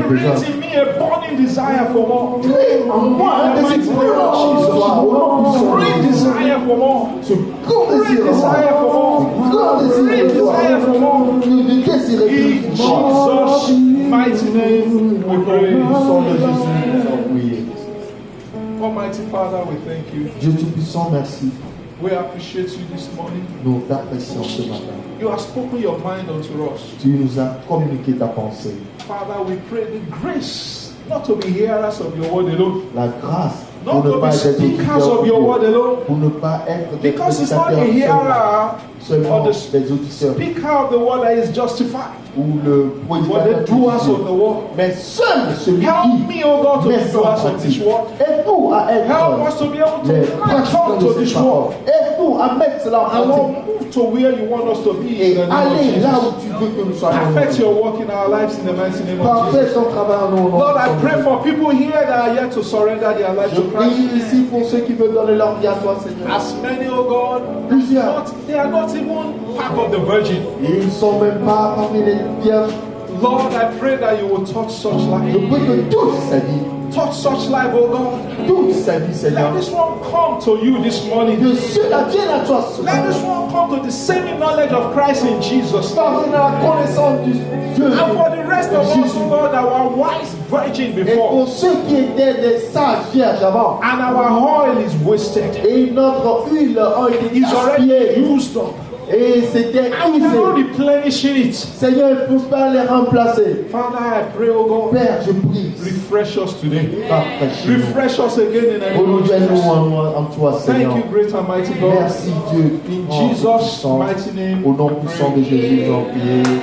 Speaker 2: Create in me a burning desire for more.
Speaker 1: Crée en moi un désir de toi. Au nom puissant de
Speaker 2: Great
Speaker 1: Jésus.
Speaker 2: desire for more.
Speaker 1: Ce grand désir
Speaker 2: Great desire for more.
Speaker 1: ce grand désir
Speaker 2: Great
Speaker 1: de toi.
Speaker 2: desire for more.
Speaker 1: De désirer
Speaker 2: In
Speaker 1: plus de toi.
Speaker 2: Jesus' mighty name we
Speaker 1: Au
Speaker 2: pray.
Speaker 1: nom de Jésus, nous avons prié.
Speaker 2: Almighty Father, we thank you.
Speaker 1: Dieu Tout-Puissant, merci.
Speaker 2: We appreciate you this morning.
Speaker 1: Nous t'apprécions ce matin.
Speaker 2: You have spoken your mind unto us.
Speaker 1: Tu nous as communiqué ta pensée.
Speaker 2: Father, we pray the grace not to be hearers of your word alone,
Speaker 1: La grâce
Speaker 2: not
Speaker 1: pour ne
Speaker 2: to be
Speaker 1: pas être
Speaker 2: speakers of your word alone,
Speaker 1: pour ne pas être des
Speaker 2: because it's not a
Speaker 1: prédicateurs
Speaker 2: hearer
Speaker 1: seulement
Speaker 2: or the
Speaker 1: des auditeurs
Speaker 2: speaker of the word that is justified,
Speaker 1: ou le
Speaker 2: but the
Speaker 1: prédicateur
Speaker 2: doers
Speaker 1: de
Speaker 2: of the word.
Speaker 1: mais seul celui
Speaker 2: Help
Speaker 1: qui
Speaker 2: me, O God, to be
Speaker 1: met ça en
Speaker 2: doers of this
Speaker 1: pratique.
Speaker 2: word.
Speaker 1: Aide-nous à
Speaker 2: Help
Speaker 1: être
Speaker 2: us to be able
Speaker 1: les
Speaker 2: to latch
Speaker 1: pratiquants
Speaker 2: on
Speaker 1: de
Speaker 2: to
Speaker 1: cette
Speaker 2: this
Speaker 1: parole.
Speaker 2: word.
Speaker 1: Aide-nous à mettre cela en
Speaker 2: And
Speaker 1: pratique
Speaker 2: Lord, move to where you want us to be.
Speaker 1: et
Speaker 2: In the name of
Speaker 1: aller là
Speaker 2: Jesus.
Speaker 1: où tu veux que nous soyons.
Speaker 2: Perfect your work in our lives in the mighty name of
Speaker 1: Parfait
Speaker 2: Jesus.
Speaker 1: ton travail en nous.
Speaker 2: Lord, I pray for people here that are yet to surrender their lives
Speaker 1: Je
Speaker 2: to
Speaker 1: prie
Speaker 2: Christ.
Speaker 1: ici pour ceux qui veulent donner leur vie à toi, Seigneur.
Speaker 2: As many, oh God,
Speaker 1: Plusieurs.
Speaker 2: they are not even part of the virgin.
Speaker 1: Ils ne sont même pas parmi les vierges.
Speaker 2: Lord, I pray that you will touch such
Speaker 1: Je
Speaker 2: life.
Speaker 1: prie que toute sa vie,
Speaker 2: Touch such life, oh God.
Speaker 1: toute sa vie, Seigneur,
Speaker 2: Let this one come to you this morning.
Speaker 1: que cela vienne à toi ce
Speaker 2: Let
Speaker 1: matin.
Speaker 2: this one come to the saving knowledge of Christ in Jesus' name.
Speaker 1: Parviens à la connaissance du Dieu.
Speaker 2: And for the rest of us,
Speaker 1: Jésus.
Speaker 2: oh God, that were wise virgin
Speaker 1: Et
Speaker 2: before,
Speaker 1: pour ceux qui étaient des sages vierges avant,
Speaker 2: and our oil is wasted,
Speaker 1: et notre huile a été
Speaker 2: is already
Speaker 1: gaspillée,
Speaker 2: used up,
Speaker 1: et c'était
Speaker 2: and we cannot
Speaker 1: usé.
Speaker 2: replenish it.
Speaker 1: Seigneur, il ne faut pas les remplacer.
Speaker 2: Father, I pray, oh God,
Speaker 1: Père, je prie,
Speaker 2: refresh us today.
Speaker 1: rafraîchis-nous.
Speaker 2: Refresh us again in the name of
Speaker 1: Renouvelle-nous
Speaker 2: Jesus.
Speaker 1: en toi,
Speaker 2: Thank
Speaker 1: Seigneur.
Speaker 2: you, great and mighty God.
Speaker 1: Merci Dieu.
Speaker 2: In
Speaker 1: Oh,
Speaker 2: Jesus'
Speaker 1: puissant.
Speaker 2: mighty name,
Speaker 1: Au nom
Speaker 2: we
Speaker 1: puissant
Speaker 2: pray.
Speaker 1: de Jésus, j'en prie.